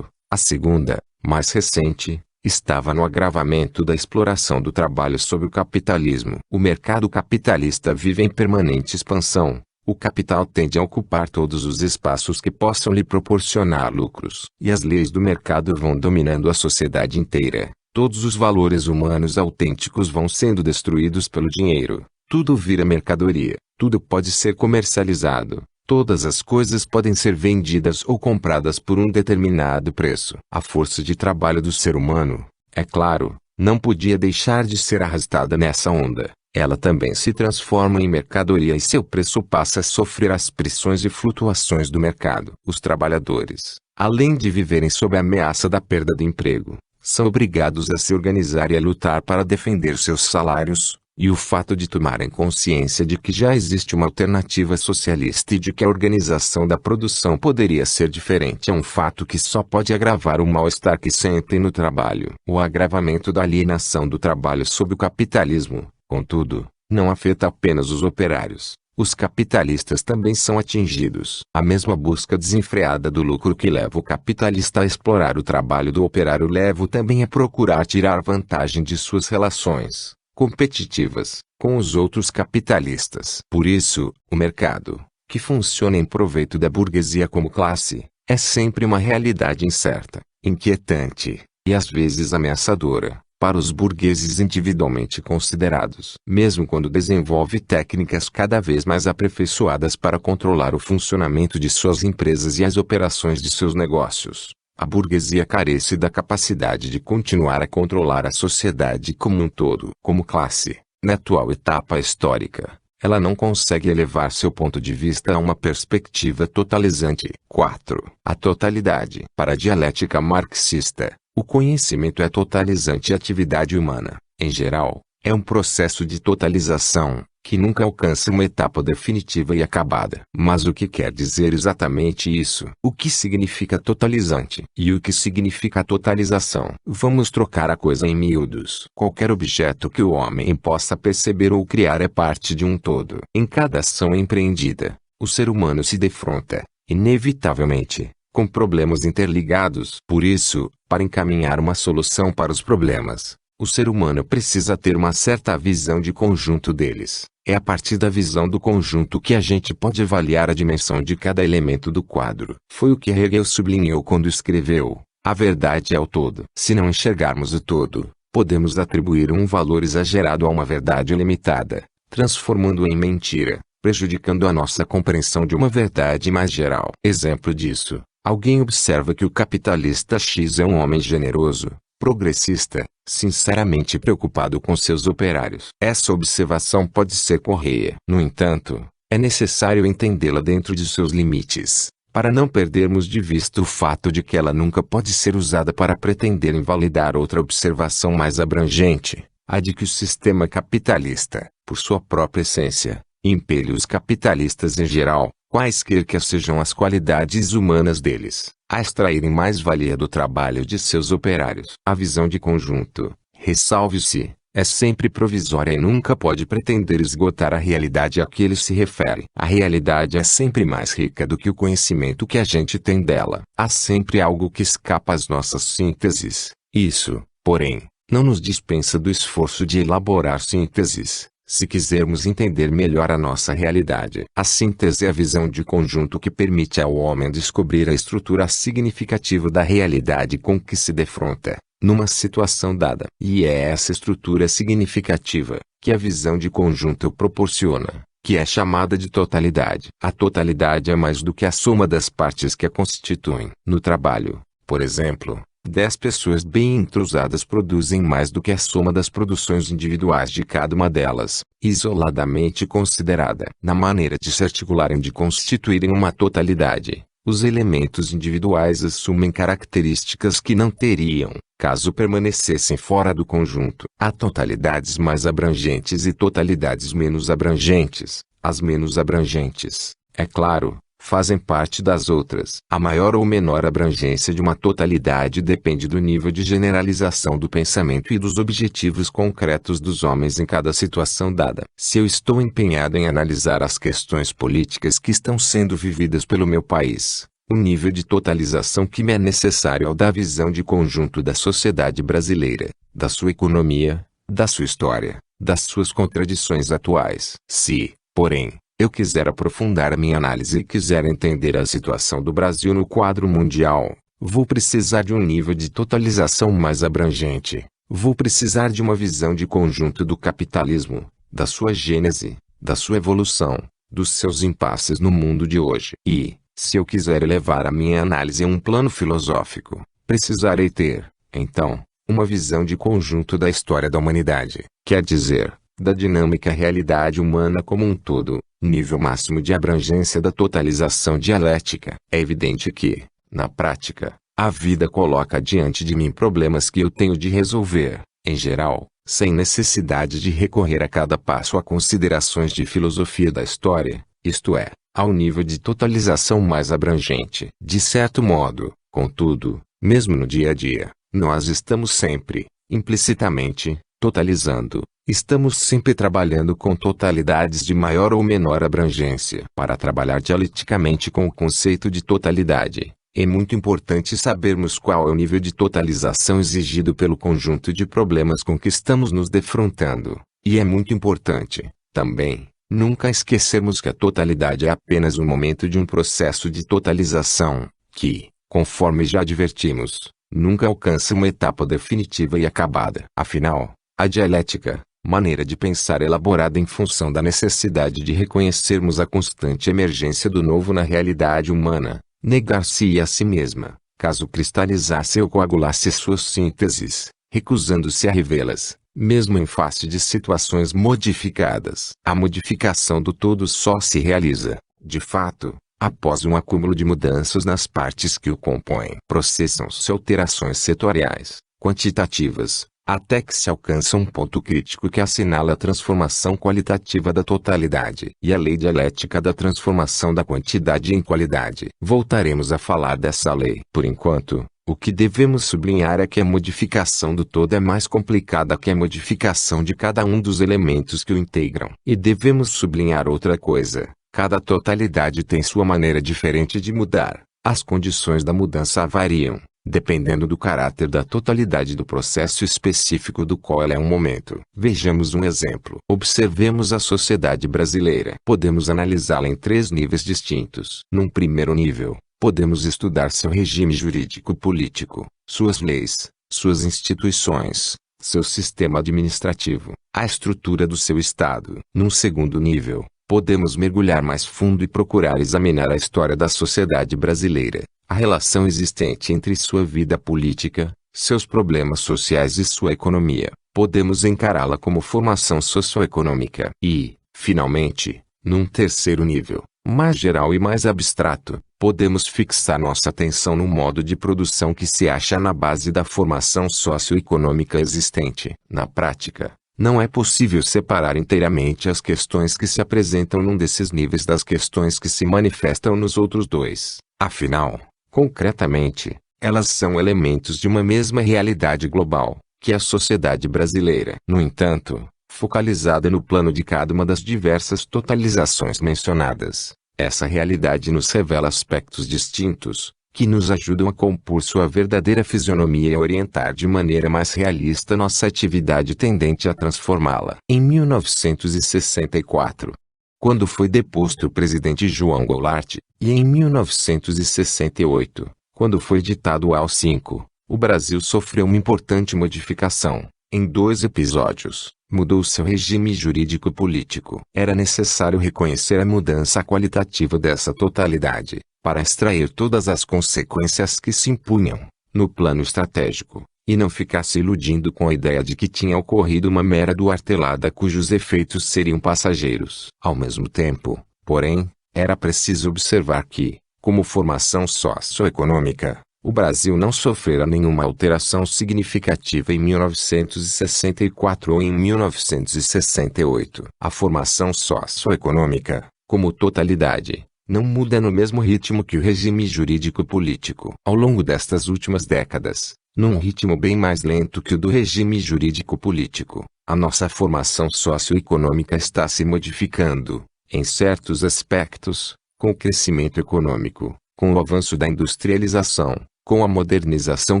a segunda, mais recente, estava no agravamento da exploração do trabalho sob o capitalismo. O mercado capitalista vive em permanente expansão. O capital tende a ocupar todos os espaços que possam lhe proporcionar lucros. E as leis do mercado vão dominando a sociedade inteira. Todos os valores humanos autênticos vão sendo destruídos pelo dinheiro. Tudo vira mercadoria. Tudo pode ser comercializado. Todas as coisas podem ser vendidas ou compradas por um determinado preço. A força de trabalho do ser humano, é claro, não podia deixar de ser arrastada nessa onda. Ela também se transforma em mercadoria e seu preço passa a sofrer as pressões e flutuações do mercado. Os trabalhadores, além de viverem sob a ameaça da perda do emprego, são obrigados a se organizar e a lutar para defender seus salários. E o fato de tomarem consciência de que já existe uma alternativa socialista e de que a organização da produção poderia ser diferente é um fato que só pode agravar o mal-estar que sentem no trabalho. O agravamento da alienação do trabalho sob o capitalismo, contudo, não afeta apenas os operários. Os capitalistas também são atingidos. A mesma busca desenfreada do lucro que leva o capitalista a explorar o trabalho do operário leva-o também a procurar tirar vantagem de suas relações competitivas com os outros capitalistas. Por isso, o mercado, que funciona em proveito da burguesia como classe, é sempre uma realidade incerta, inquietante, e às vezes ameaçadora, para os burgueses individualmente considerados. Mesmo quando desenvolve técnicas cada vez mais aperfeiçoadas para controlar o funcionamento de suas empresas e as operações de seus negócios, a burguesia carece da capacidade de continuar a controlar a sociedade como um todo. Como classe, na atual etapa histórica, ela não consegue elevar seu ponto de vista a uma perspectiva totalizante. 4. A totalidade. Para a dialética marxista, o conhecimento é totalizante e a atividade humana, em geral, é um processo de totalização, que nunca alcança uma etapa definitiva e acabada. Mas o que quer dizer exatamente isso? O que significa totalizante? E o que significa totalização? Vamos trocar a coisa em miúdos. Qualquer objeto que o homem possa perceber ou criar é parte de um todo. Em cada ação empreendida, o ser humano se defronta, inevitavelmente, com problemas interligados. Por isso, para encaminhar uma solução para os problemas, o ser humano precisa ter uma certa visão de conjunto deles. É a partir da visão do conjunto que a gente pode avaliar a dimensão de cada elemento do quadro. Foi o que Hegel sublinhou quando escreveu: a verdade é o todo. Se não enxergarmos o todo, podemos atribuir um valor exagerado a uma verdade limitada, transformando-a em mentira, prejudicando a nossa compreensão de uma verdade mais geral. Exemplo disso: alguém observa que o capitalista X é um homem generoso, progressista, sinceramente preocupado com seus operários. Essa observação pode ser correta. No entanto, é necessário entendê-la dentro de seus limites, para não perdermos de vista o fato de que ela nunca pode ser usada para pretender invalidar outra observação mais abrangente, a de que o sistema capitalista, por sua própria essência, impele os capitalistas em geral, quaisquer que sejam as qualidades humanas deles, a extraírem mais-valia do trabalho de seus operários. A visão de conjunto, ressalve-se, é sempre provisória e nunca pode pretender esgotar a realidade a que ele se refere. A realidade é sempre mais rica do que o conhecimento que a gente tem dela. Há sempre algo que escapa às nossas sínteses. Isso, porém, não nos dispensa do esforço de elaborar sínteses, se quisermos entender melhor a nossa realidade. A síntese é a visão de conjunto que permite ao homem descobrir a estrutura significativa da realidade com que se defronta, numa situação dada. E é essa estrutura significativa, que a visão de conjunto proporciona, que é chamada de totalidade. A totalidade é mais do que a soma das partes que a constituem. No trabalho, por exemplo, 10 pessoas bem entrosadas produzem mais do que a soma das produções individuais de cada uma delas, isoladamente considerada. Na maneira de se articularem e de constituírem uma totalidade, os elementos individuais assumem características que não teriam, caso permanecessem fora do conjunto. Há totalidades mais abrangentes e totalidades menos abrangentes. As menos abrangentes, é claro, fazem parte das outras. A maior ou menor abrangência de uma totalidade depende do nível de generalização do pensamento e dos objetivos concretos dos homens em cada situação dada. Se eu estou empenhado em analisar as questões políticas que estão sendo vividas pelo meu país, o nível de totalização que me é necessário é o da visão de conjunto da sociedade brasileira, da sua economia, da sua história, das suas contradições atuais. Se, porém, eu quiser aprofundar a minha análise e quiser entender a situação do Brasil no quadro mundial, vou precisar de um nível de totalização mais abrangente. Vou precisar de uma visão de conjunto do capitalismo, da sua gênese, da sua evolução, dos seus impasses no mundo de hoje. E, se eu quiser elevar a minha análise a um plano filosófico, precisarei ter, então, uma visão de conjunto da história da humanidade, quer dizer, da dinâmica realidade humana como um todo, nível máximo de abrangência da totalização dialética. É evidente que, na prática, a vida coloca diante de mim problemas que eu tenho de resolver, em geral, sem necessidade de recorrer a cada passo a considerações de filosofia da história, isto é, ao nível de totalização mais abrangente. De certo modo, contudo, mesmo no dia a dia, nós estamos sempre, implicitamente, totalizando. Estamos sempre trabalhando com totalidades de maior ou menor abrangência. Para trabalhar dialeticamente com o conceito de totalidade, é muito importante sabermos qual é o nível de totalização exigido pelo conjunto de problemas com que estamos nos defrontando. E é muito importante, também, nunca esquecermos que a totalidade é apenas um momento de um processo de totalização, que, conforme já advertimos, nunca alcança uma etapa definitiva e acabada. Afinal, a dialética, maneira de pensar elaborada em função da necessidade de reconhecermos a constante emergência do novo na realidade humana, negar-se a si mesma, caso cristalizasse ou coagulasse suas sínteses, recusando-se a revê-las, mesmo em face de situações modificadas. A modificação do todo só se realiza, de fato, após um acúmulo de mudanças nas partes que o compõem. Processam-se alterações setoriais, quantitativas, até que se alcança um ponto crítico que assinala a transformação qualitativa da totalidade e a lei dialética da transformação da quantidade em qualidade. Voltaremos a falar dessa lei. Por enquanto, o que devemos sublinhar é que a modificação do todo é mais complicada que a modificação de cada um dos elementos que o integram. E devemos sublinhar outra coisa: cada totalidade tem sua maneira diferente de mudar. As condições da mudança variam, dependendo do caráter da totalidade do processo específico do qual ela é um momento. Vejamos um exemplo. Observemos a sociedade brasileira. Podemos analisá-la em 3 níveis distintos. Num primeiro nível, podemos estudar seu regime jurídico-político, suas leis, suas instituições, seu sistema administrativo, a estrutura do seu Estado. Num segundo nível, podemos mergulhar mais fundo e procurar examinar a história da sociedade brasileira, a relação existente entre sua vida política, seus problemas sociais e sua economia. Podemos encará-la como formação socioeconômica. E, finalmente, num terceiro nível, mais geral e mais abstrato, podemos fixar nossa atenção no modo de produção que se acha na base da formação socioeconômica existente. Na prática, não é possível separar inteiramente as questões que se apresentam num desses níveis das questões que se manifestam nos outros 2. Afinal, concretamente, elas são elementos de uma mesma realidade global, que é a sociedade brasileira. No entanto, focalizada no plano de cada uma das diversas totalizações mencionadas, essa realidade nos revela aspectos distintos, que nos ajudam a compor sua verdadeira fisionomia e a orientar de maneira mais realista nossa atividade tendente a transformá-la. Em 1964, quando foi deposto o presidente João Goulart, e em 1968, quando foi ditado o AI-5, o Brasil sofreu uma importante modificação. Em 2 episódios, mudou seu regime jurídico-político. Era necessário reconhecer a mudança qualitativa dessa totalidade, para extrair todas as consequências que se impunham, no plano estratégico, e não ficar se iludindo com a ideia de que tinha ocorrido uma mera duartelada cujos efeitos seriam passageiros. Ao mesmo tempo, porém, era preciso observar que, como formação socioeconômica, o Brasil não sofrera nenhuma alteração significativa em 1964 ou em 1968. A formação socioeconômica, como totalidade, não muda no mesmo ritmo que o regime jurídico-político. Ao longo destas últimas décadas, num ritmo bem mais lento que o do regime jurídico-político, a nossa formação socioeconômica está se modificando, em certos aspectos, com o crescimento econômico, com o avanço da industrialização, com a modernização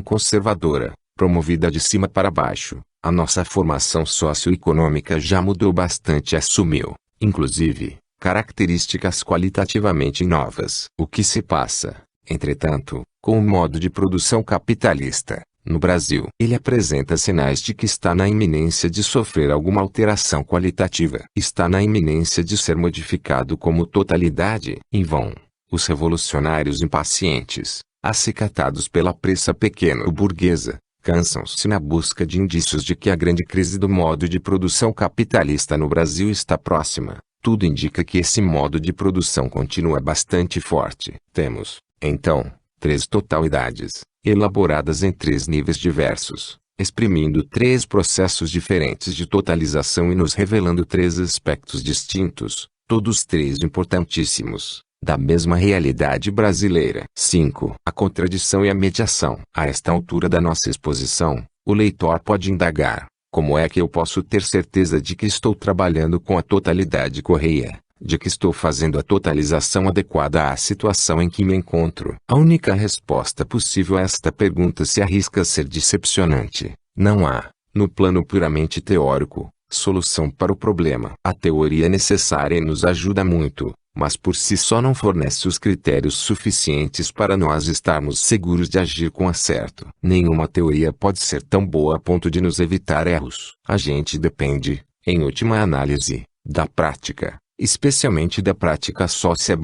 conservadora, promovida de cima para baixo. A nossa formação socioeconômica já mudou bastante e assumiu, inclusive, características qualitativamente novas. O que se passa, entretanto, com o modo de produção capitalista, no Brasil? Ele apresenta sinais de que está na iminência de sofrer alguma alteração qualitativa. Está na iminência de ser modificado como totalidade. Em vão, os revolucionários impacientes, acicatados pela pressa pequeno-burguesa, cansam-se na busca de indícios de que a grande crise do modo de produção capitalista no Brasil está próxima. Tudo indica que esse modo de produção continua bastante forte. Temos, então, 3 totalidades, elaboradas em 3 níveis diversos, exprimindo 3 processos diferentes de totalização e nos revelando 3 aspectos distintos, todos 3 importantíssimos, da mesma realidade brasileira. 5. A contradição e a mediação. A esta altura da nossa exposição, o leitor pode indagar: como é que eu posso ter certeza de que estou trabalhando com a totalidade correia, de que estou fazendo a totalização adequada à situação em que me encontro? A única resposta possível a esta pergunta se arrisca a ser decepcionante. Não há, no plano puramente teórico, solução para o problema. A teoria é necessária e nos ajuda muito, mas por si só não fornece os critérios suficientes para nós estarmos seguros de agir com acerto. Nenhuma teoria pode ser tão boa a ponto de nos evitar erros. A gente depende, em última análise, da prática, especialmente da prática sócia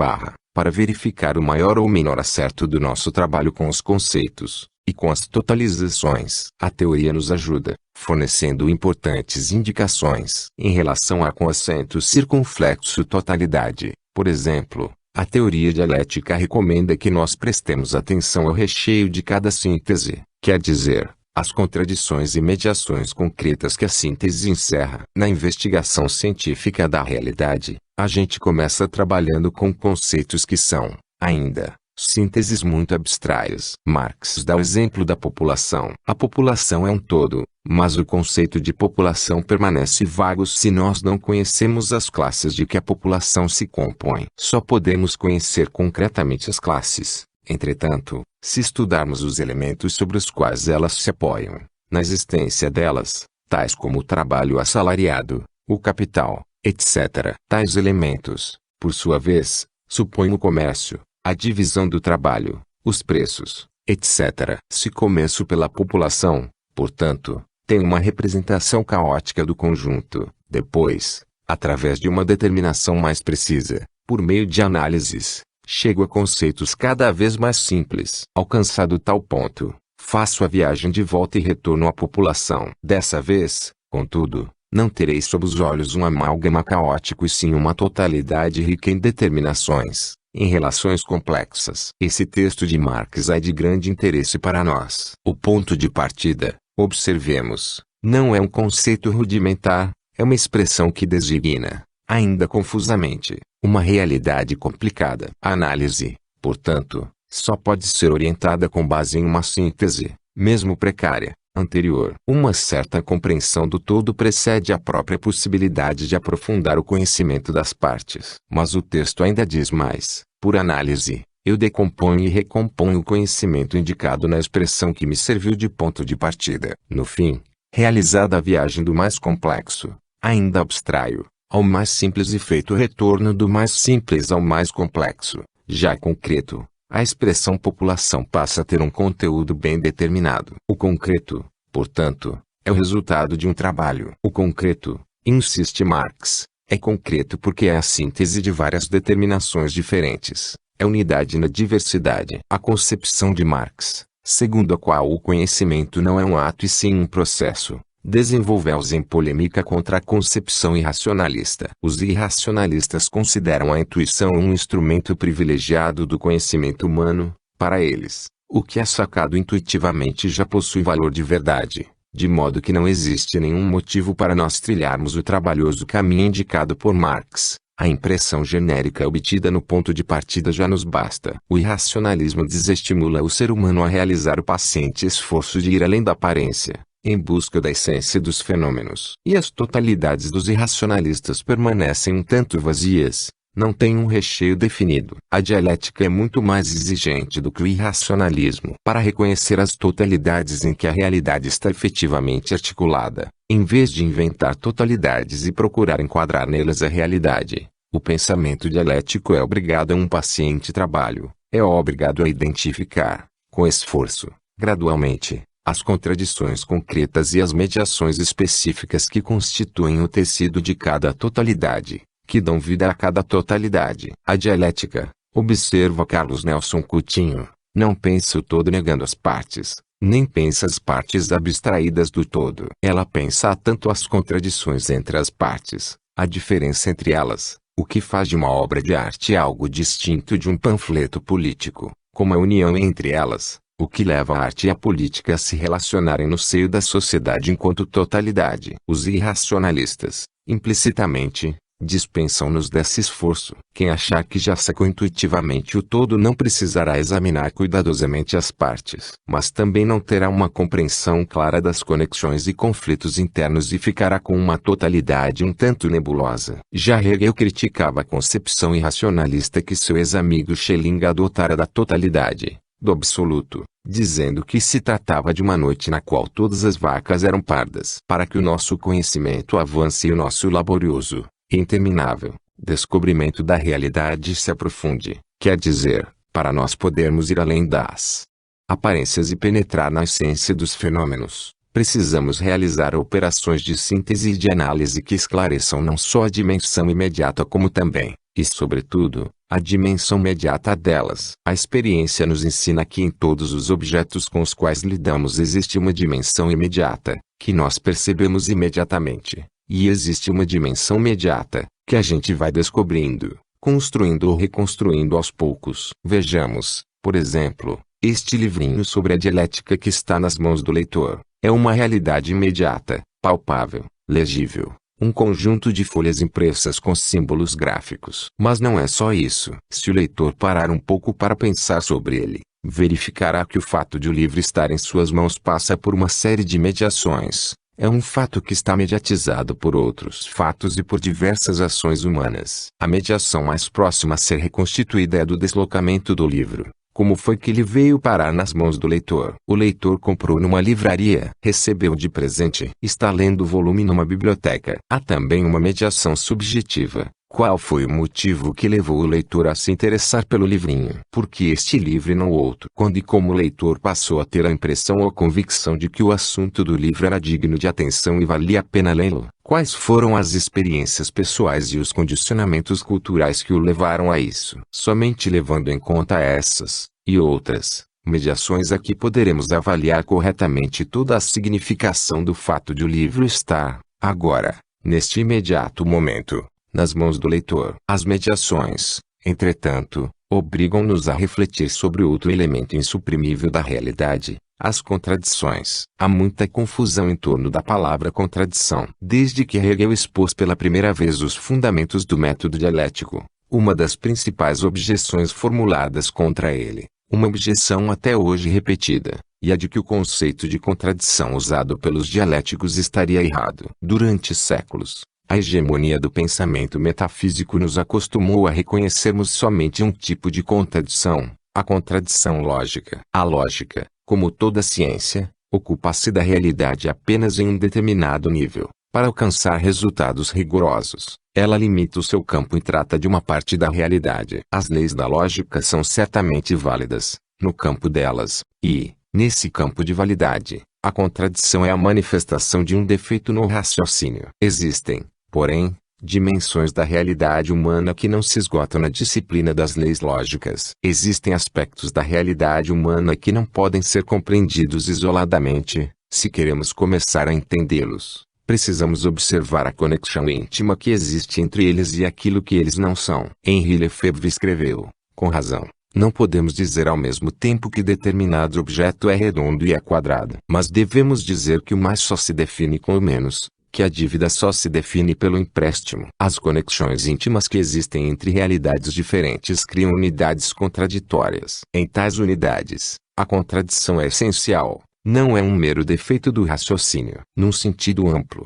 para verificar o maior ou menor acerto do nosso trabalho com os conceitos e com as totalizações. A teoria nos ajuda, fornecendo importantes indicações em relação a com acento circunflexo totalidade. Por exemplo, a teoria dialética recomenda que nós prestemos atenção ao recheio de cada síntese, quer dizer, as contradições e mediações concretas que a síntese encerra. Na investigação científica da realidade, a gente começa trabalhando com conceitos que são, ainda, sínteses muito abstratas. Marx dá o exemplo da população. A população é um todo, mas o conceito de população permanece vago se nós não conhecemos as classes de que a população se compõe. Só podemos conhecer concretamente as classes, entretanto, se estudarmos os elementos sobre os quais elas se apoiam, na existência delas, tais como o trabalho assalariado, o capital, etc. Tais elementos, por sua vez, supõem o comércio, a divisão do trabalho, os preços, etc. Se começo pela população, portanto, tem uma representação caótica do conjunto. Depois, através de uma determinação mais precisa, por meio de análises, chego a conceitos cada vez mais simples. Alcançado tal ponto, faço a viagem de volta e retorno à população. Dessa vez, contudo, não terei sob os olhos um amálgama caótico e sim uma totalidade rica em determinações, em relações complexas. Esse texto de Marx é de grande interesse para nós. O ponto de partida, observemos, não é um conceito rudimentar, é uma expressão que designa, ainda confusamente, uma realidade complicada. A análise, portanto, só pode ser orientada com base em uma síntese, mesmo precária, anterior. Uma certa compreensão do todo precede a própria possibilidade de aprofundar o conhecimento das partes. Mas o texto ainda diz mais. Por análise, eu decomponho e recomponho o conhecimento indicado na expressão que me serviu de ponto de partida. No fim, realizada a viagem do mais complexo, ainda abstraio, ao mais simples e feito o retorno do mais simples ao mais complexo, já concreto, a expressão população passa a ter um conteúdo bem determinado. O concreto, portanto, é o resultado de um trabalho. O concreto, insiste Marx, é concreto porque é a síntese de várias determinações diferentes, é unidade na diversidade. A concepção de Marx, segundo a qual o conhecimento não é um ato e sim um processo, desenvolveu-se em polêmica contra a concepção irracionalista. Os irracionalistas consideram a intuição um instrumento privilegiado do conhecimento humano. Para eles, o que é sacado intuitivamente já possui valor de verdade, de modo que não existe nenhum motivo para nós trilharmos o trabalhoso caminho indicado por Marx. A impressão genérica obtida no ponto de partida já nos basta. O irracionalismo desestimula o ser humano a realizar o paciente esforço de ir além da aparência, em busca da essência dos fenômenos. E as totalidades dos irracionalistas permanecem um tanto vazias, não têm um recheio definido. A dialética é muito mais exigente do que o irracionalismo. Para reconhecer as totalidades em que a realidade está efetivamente articulada, em vez de inventar totalidades e procurar enquadrar nelas a realidade, o pensamento dialético é obrigado a um paciente trabalho, é obrigado a identificar, com esforço, gradualmente, as contradições concretas e as mediações específicas que constituem o tecido de cada totalidade, que dão vida a cada totalidade. A dialética, observa Carlos Nelson Coutinho, não pensa o todo negando as partes, nem pensa as partes abstraídas do todo. Ela pensa tanto as contradições entre as partes, a diferença entre elas, o que faz de uma obra de arte algo distinto de um panfleto político, como a união entre elas, o que leva a arte e a política a se relacionarem no seio da sociedade enquanto totalidade. Os irracionalistas, implicitamente, dispensam-nos desse esforço. Quem achar que já sacou intuitivamente o todo não precisará examinar cuidadosamente as partes, mas também não terá uma compreensão clara das conexões e conflitos internos e ficará com uma totalidade um tanto nebulosa. Já Hegel criticava a concepção irracionalista que seu ex-amigo Schelling adotara da totalidade, do absoluto, dizendo que se tratava de uma noite na qual todas as vacas eram pardas. Para que o nosso conhecimento avance e o nosso laborioso, interminável, descobrimento da realidade se aprofunde, quer dizer, para nós podermos ir além das aparências e penetrar na essência dos fenômenos, precisamos realizar operações de síntese e de análise que esclareçam não só a dimensão imediata como também, e sobretudo, a dimensão imediata delas. A experiência nos ensina que em todos os objetos com os quais lidamos existe uma dimensão imediata, que nós percebemos imediatamente, e existe uma dimensão imediata, que a gente vai descobrindo, construindo ou reconstruindo aos poucos. Vejamos, por exemplo, este livrinho sobre a dialética que está nas mãos do leitor. É uma realidade imediata, palpável, legível, um conjunto de folhas impressas com símbolos gráficos. Mas não é só isso. Se o leitor parar um pouco para pensar sobre ele, verificará que o fato de o livro estar em suas mãos passa por uma série de mediações. É um fato que está mediatizado por outros fatos e por diversas ações humanas. A mediação mais próxima a ser reconstituída é a do deslocamento do livro. Como foi que ele veio parar nas mãos do leitor? O leitor comprou numa livraria, recebeu de presente, está lendo o volume numa biblioteca. Há também uma mediação subjetiva. Qual foi o motivo que levou o leitor a se interessar pelo livrinho? Por que este livro e não outro? Quando e como o leitor passou a ter a impressão ou convicção de que o assunto do livro era digno de atenção e valia a pena lê-lo? Quais foram as experiências pessoais e os condicionamentos culturais que o levaram a isso? Somente levando em conta essas, e outras, mediações aqui poderemos avaliar corretamente toda a significação do fato de o livro estar, agora, neste imediato momento, nas mãos do leitor. As mediações, entretanto, obrigam-nos a refletir sobre outro elemento insuprimível da realidade, as contradições. Há muita confusão em torno da palavra contradição. Desde que Hegel expôs pela primeira vez os fundamentos do método dialético, uma das principais objeções formuladas contra ele, uma objeção até hoje repetida, e a de que o conceito de contradição usado pelos dialéticos estaria errado. Durante séculos, a hegemonia do pensamento metafísico nos acostumou a reconhecermos somente um tipo de contradição, a contradição lógica. A lógica, como toda ciência, ocupa-se da realidade apenas em um determinado nível. Para alcançar resultados rigorosos, ela limita o seu campo e trata de uma parte da realidade. As leis da lógica são certamente válidas, no campo delas, e, nesse campo de validade, a contradição é a manifestação de um defeito no raciocínio. Existem, porém, dimensões da realidade humana que não se esgotam na disciplina das leis lógicas. Existem aspectos da realidade humana que não podem ser compreendidos isoladamente. Se queremos começar a entendê-los, precisamos observar a conexão íntima que existe entre eles e aquilo que eles não são. Henri Lefebvre escreveu, com razão: não podemos dizer ao mesmo tempo que determinado objeto é redondo e é quadrado. Mas devemos dizer que o mais só se define com o menos, que a dívida só se define pelo empréstimo. As conexões íntimas que existem entre realidades diferentes criam unidades contraditórias. Em tais unidades, a contradição é essencial, não é um mero defeito do raciocínio. Num sentido amplo,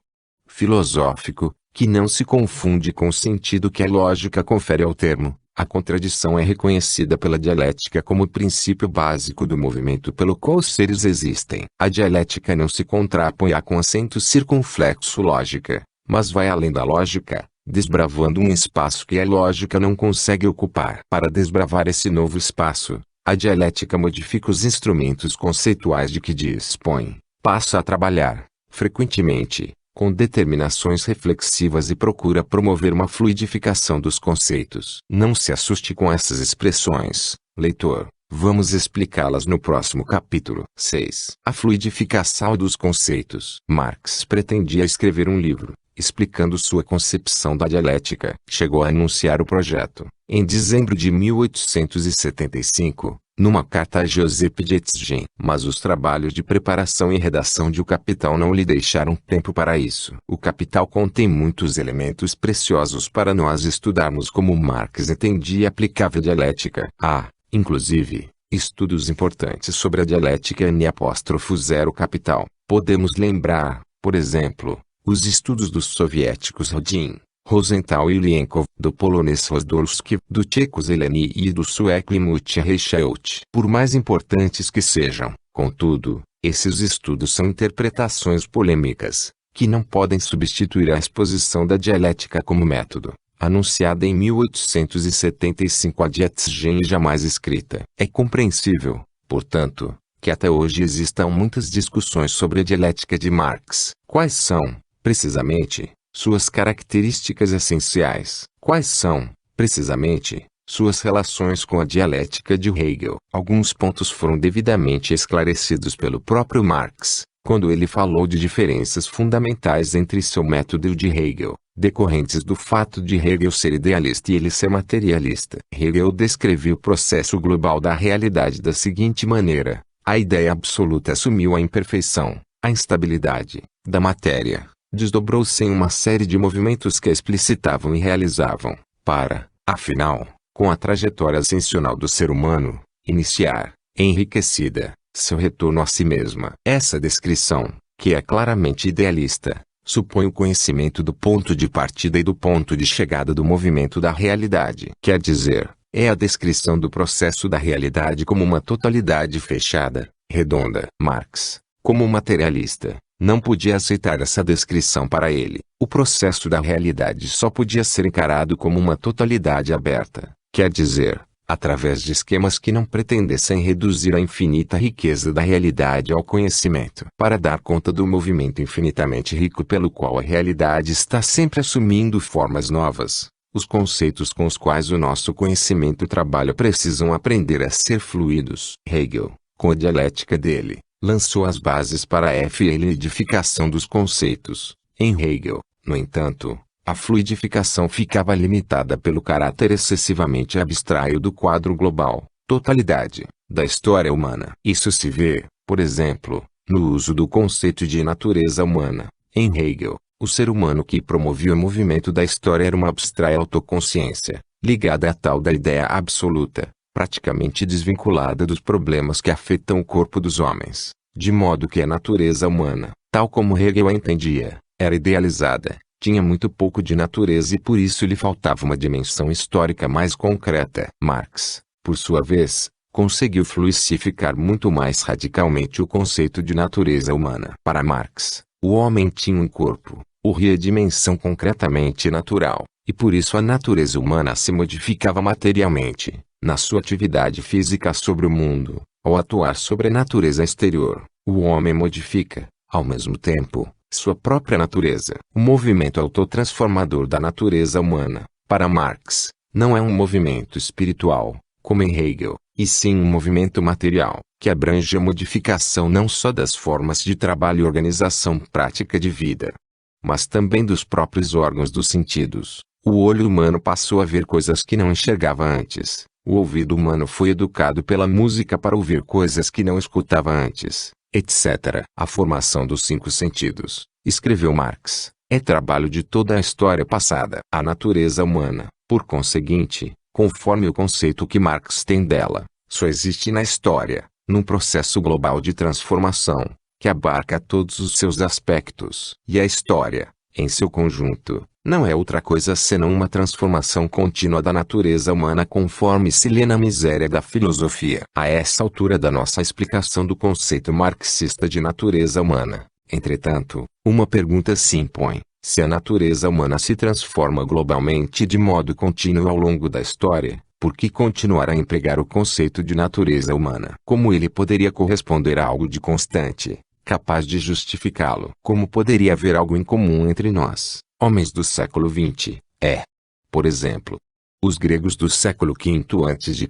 filosófico, que não se confunde com o sentido que a lógica confere ao termo, a contradição é reconhecida pela dialética como o princípio básico do movimento pelo qual os seres existem. A dialética não se contrapõe à com acento circunflexo lógica, mas vai além da lógica, desbravando um espaço que a lógica não consegue ocupar. Para desbravar esse novo espaço, a dialética modifica os instrumentos conceituais de que dispõe, passa a trabalhar, frequentemente, com determinações reflexivas e procura promover uma fluidificação dos conceitos. Não se assuste com essas expressões, leitor, vamos explicá-las no próximo capítulo. 6. A fluidificação dos conceitos. Marx pretendia escrever um livro, explicando sua concepção da dialética. Chegou a anunciar o projeto, em dezembro de 1875, numa carta a Joseph Jettingen. Mas os trabalhos de preparação e redação de O Capital não lhe deixaram tempo para isso. O Capital contém muitos elementos preciosos para nós estudarmos como Marx entendia e aplicava a dialética. Há, inclusive, estudos importantes sobre a dialética N'0 Capital. Podemos lembrar, por exemplo, os estudos dos soviéticos Rodin, Rosenthal e Ilienkov, do polonês Rozdorowski, do tcheco Zeleny e do sueco Imut Reichelt. Por mais importantes que sejam, contudo, esses estudos são interpretações polêmicas, que não podem substituir a exposição da dialética como método. anunciada em 1875 ad etcetera e jamais escrita. É compreensível, portanto, que até hoje existam muitas discussões sobre a dialética de Marx. Quais são, precisamente, suas características essenciais? Quais são, precisamente, suas relações com a dialética de Hegel? Alguns pontos foram devidamente esclarecidos pelo próprio Marx, quando ele falou de diferenças fundamentais entre seu método e o de Hegel, decorrentes do fato de Hegel ser idealista e ele ser materialista. Hegel descreveu o processo global da realidade da seguinte maneira: a ideia absoluta assumiu a imperfeição, a instabilidade, da matéria, desdobrou-se em uma série de movimentos que a explicitavam e realizavam, para, afinal, com a trajetória ascensional do ser humano, iniciar, enriquecida, seu retorno a si mesma. Essa descrição, que é claramente idealista, supõe o conhecimento do ponto de partida e do ponto de chegada do movimento da realidade. Quer dizer, é a descrição do processo da realidade como uma totalidade fechada, redonda. Marx, como materialista, não podia aceitar essa descrição para ele. O processo da realidade só podia ser encarado como uma totalidade aberta, quer dizer, através de esquemas que não pretendessem reduzir a infinita riqueza da realidade ao conhecimento. Para dar conta do movimento infinitamente rico pelo qual a realidade está sempre assumindo formas novas, os conceitos com os quais o nosso conhecimento trabalha precisam aprender a ser fluidos. Hegel, com a dialética dele, lançou as bases para a fluidificação dos conceitos. Em Hegel, no entanto, a fluidificação ficava limitada pelo caráter excessivamente abstraio do quadro global, totalidade, da história humana. Isso se vê, por exemplo, no uso do conceito de natureza humana. Em Hegel, o ser humano que promovia o movimento da história era uma abstraia autoconsciência, ligada à tal da ideia absoluta, praticamente desvinculada dos problemas que afetam o corpo dos homens, de modo que a natureza humana, tal como Hegel a entendia, era idealizada, tinha muito pouco de natureza e por isso lhe faltava uma dimensão histórica mais concreta. Marx, por sua vez, conseguiu fluidificar muito mais radicalmente o conceito de natureza humana. Para Marx, o homem tinha um corpo, a dimensão concretamente natural, e por isso a natureza humana se modificava materialmente, na sua atividade física sobre o mundo, ao atuar sobre a natureza exterior. O homem modifica, ao mesmo tempo, sua própria natureza. O movimento autotransformador da natureza humana, para Marx, não é um movimento espiritual, como em Hegel, e sim um movimento material, que abrange a modificação não só das formas de trabalho e organização prática de vida, mas também dos próprios órgãos dos sentidos. O olho humano passou a ver coisas que não enxergava antes. O ouvido humano foi educado pela música para ouvir coisas que não escutava antes, etc. A formação dos 5 sentidos, escreveu Marx, é trabalho de toda a história passada. A natureza humana, por conseguinte, conforme o conceito que Marx tem dela, só existe na história, num processo global de transformação, que abarca todos os seus aspectos. E a história, em seu conjunto, não é outra coisa senão uma transformação contínua da natureza humana conforme se lê na miséria da filosofia. A essa altura da nossa explicação do conceito marxista de natureza humana, entretanto, uma pergunta se impõe: se a natureza humana se transforma globalmente de modo contínuo ao longo da história, por que continuar a empregar o conceito de natureza humana? Como ele poderia corresponder a algo de constante, capaz de justificá-lo? Como poderia haver algo em comum entre nós, homens do século XX, por exemplo, os gregos do século V a.C.?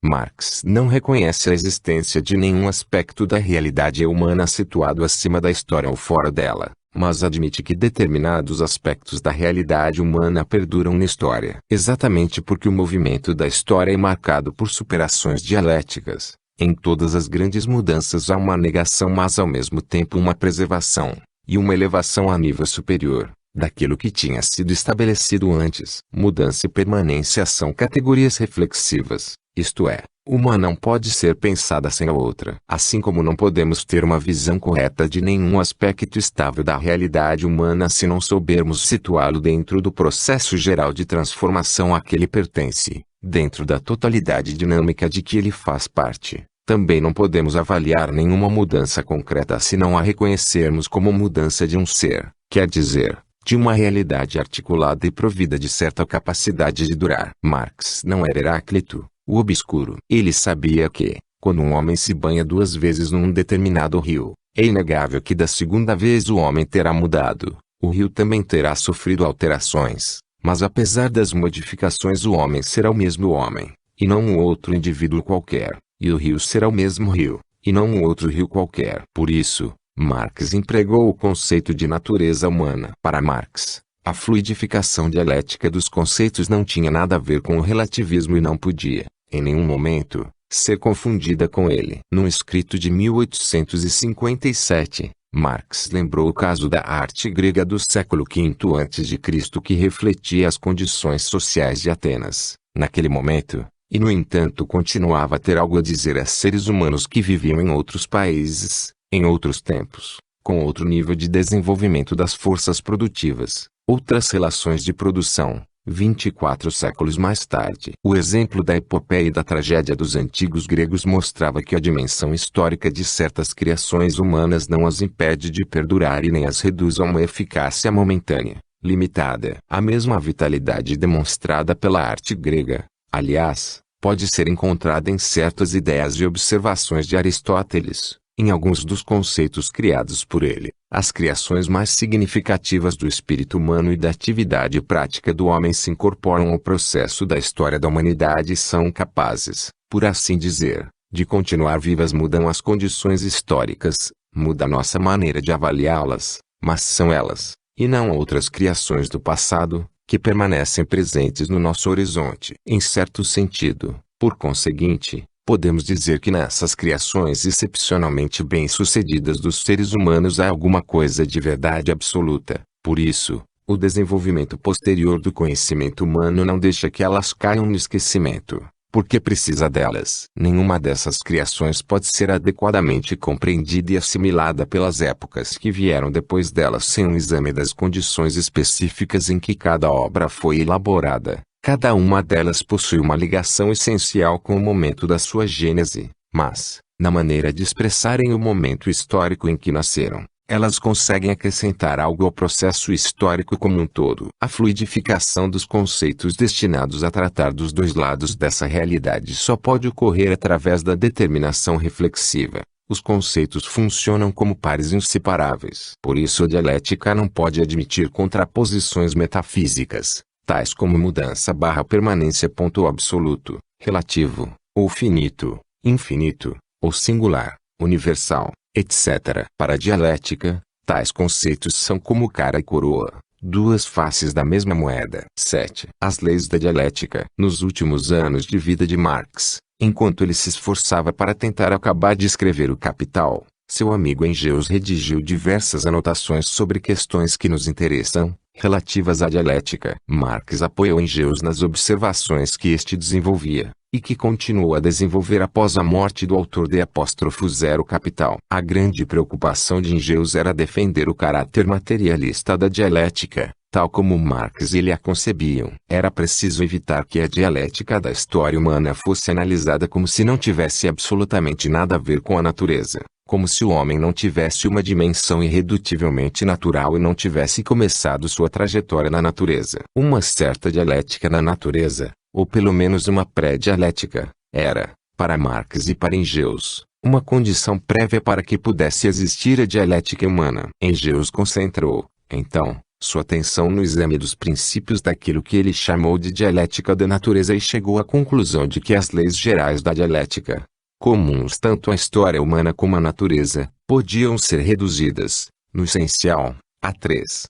Marx não reconhece a existência de nenhum aspecto da realidade humana situado acima da história ou fora dela, mas admite que determinados aspectos da realidade humana perduram na história. Exatamente porque o movimento da história é marcado por superações dialéticas, em todas as grandes mudanças há uma negação mas ao mesmo tempo uma preservação, e uma elevação a nível superior, daquilo que tinha sido estabelecido antes. Mudança e permanência são categorias reflexivas, isto é, uma não pode ser pensada sem a outra. Assim como não podemos ter uma visão correta de nenhum aspecto estável da realidade humana se não soubermos situá-lo dentro do processo geral de transformação a que ele pertence, dentro da totalidade dinâmica de que ele faz parte. Também não podemos avaliar nenhuma mudança concreta se não a reconhecermos como mudança de um ser, quer dizer, de uma realidade articulada e provida de certa capacidade de durar. Marx não era Heráclito, o obscuro. Ele sabia que, quando um homem se banha 2 vezes num determinado rio, é inegável que da segunda vez o homem terá mudado. O rio também terá sofrido alterações, mas apesar das modificações o homem será o mesmo homem, e não um outro indivíduo qualquer, e o rio será o mesmo rio, e não um outro rio qualquer. Por isso, Marx empregou o conceito de natureza humana. Para Marx, a fluidificação dialética dos conceitos não tinha nada a ver com o relativismo e não podia, em nenhum momento, ser confundida com ele. Num escrito de 1857, Marx lembrou o caso da arte grega do século V a.C. que refletia as condições sociais de Atenas, naquele momento, e no entanto continuava a ter algo a dizer a seres humanos que viviam em outros países, em outros tempos, com outro nível de desenvolvimento das forças produtivas, outras relações de produção. 24 séculos mais tarde, o exemplo da epopeia e da tragédia dos antigos gregos mostrava que a dimensão histórica de certas criações humanas não as impede de perdurar e nem as reduz a uma eficácia momentânea, limitada. A mesma vitalidade demonstrada pela arte grega, aliás, pode ser encontrada em certas ideias e observações de Aristóteles, em alguns dos conceitos criados por ele. As criações mais significativas do espírito humano e da atividade prática do homem se incorporam ao processo da história da humanidade e são capazes, por assim dizer, de continuar vivas. Mudam as condições históricas, muda a nossa maneira de avaliá-las, mas são elas, e não outras criações do passado, que permanecem presentes no nosso horizonte. Em certo sentido, por conseguinte, podemos dizer que nessas criações excepcionalmente bem-sucedidas dos seres humanos há alguma coisa de verdade absoluta. Por isso, o desenvolvimento posterior do conhecimento humano não deixa que elas caiam no esquecimento, porque precisa delas. Nenhuma dessas criações pode ser adequadamente compreendida e assimilada pelas épocas que vieram depois delas sem um exame das condições específicas em que cada obra foi elaborada. Cada uma delas possui uma ligação essencial com o momento da sua gênese, mas, na maneira de expressarem o momento histórico em que nasceram, elas conseguem acrescentar algo ao processo histórico como um todo. A fluidificação dos conceitos destinados a tratar dos dois lados dessa realidade só pode ocorrer através da determinação reflexiva. Os conceitos funcionam como pares inseparáveis. Por isso a dialética não pode admitir contraposições metafísicas, tais como mudança/permanência. Ponto absoluto, relativo, ou finito, infinito, ou singular, universal, etc. Para a dialética, tais conceitos são como cara e coroa, duas faces da mesma moeda. 7. As leis da dialética. Nos últimos anos de vida de Marx, enquanto ele se esforçava para tentar acabar de escrever o Capital, seu amigo Engels redigiu diversas anotações sobre questões que nos interessam, relativas à dialética. Marx apoiou Engels nas observações que este desenvolvia, e que continuou a desenvolver após a morte do autor de *0 Capital. A grande preocupação de Engels era defender o caráter materialista da dialética, tal como Marx e ele a concebiam. Era preciso evitar que a dialética da história humana fosse analisada como se não tivesse absolutamente nada a ver com a natureza, como se o homem não tivesse uma dimensão irredutivelmente natural e não tivesse começado sua trajetória na natureza. Uma certa dialética na natureza, ou pelo menos uma pré-dialética, era, para Marx e para Engels, uma condição prévia para que pudesse existir a dialética humana. Engels concentrou, então, sua atenção no exame dos princípios daquilo que ele chamou de dialética da natureza e chegou à conclusão de que as leis gerais da dialética, comuns tanto à história humana como à natureza, podiam ser reduzidas, no essencial, a 3.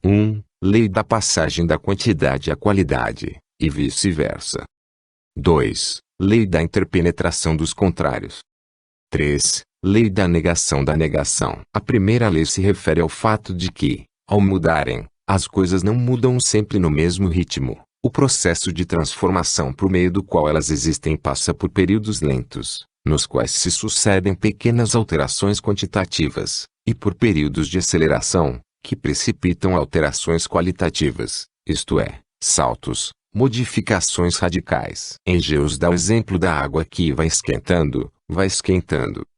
1. Lei da passagem da quantidade à qualidade, e vice-versa. 2. Lei da interpenetração dos contrários. 3. Lei da negação da negação. A primeira lei se refere ao fato de que, ao mudarem, as coisas não mudam sempre no mesmo ritmo. O processo de transformação por meio do qual elas existem passa por períodos lentos, nos quais se sucedem pequenas alterações quantitativas, e por períodos de aceleração, que precipitam alterações qualitativas, isto é, saltos, modificações radicais. Engels dá o exemplo da água que vai esquentando,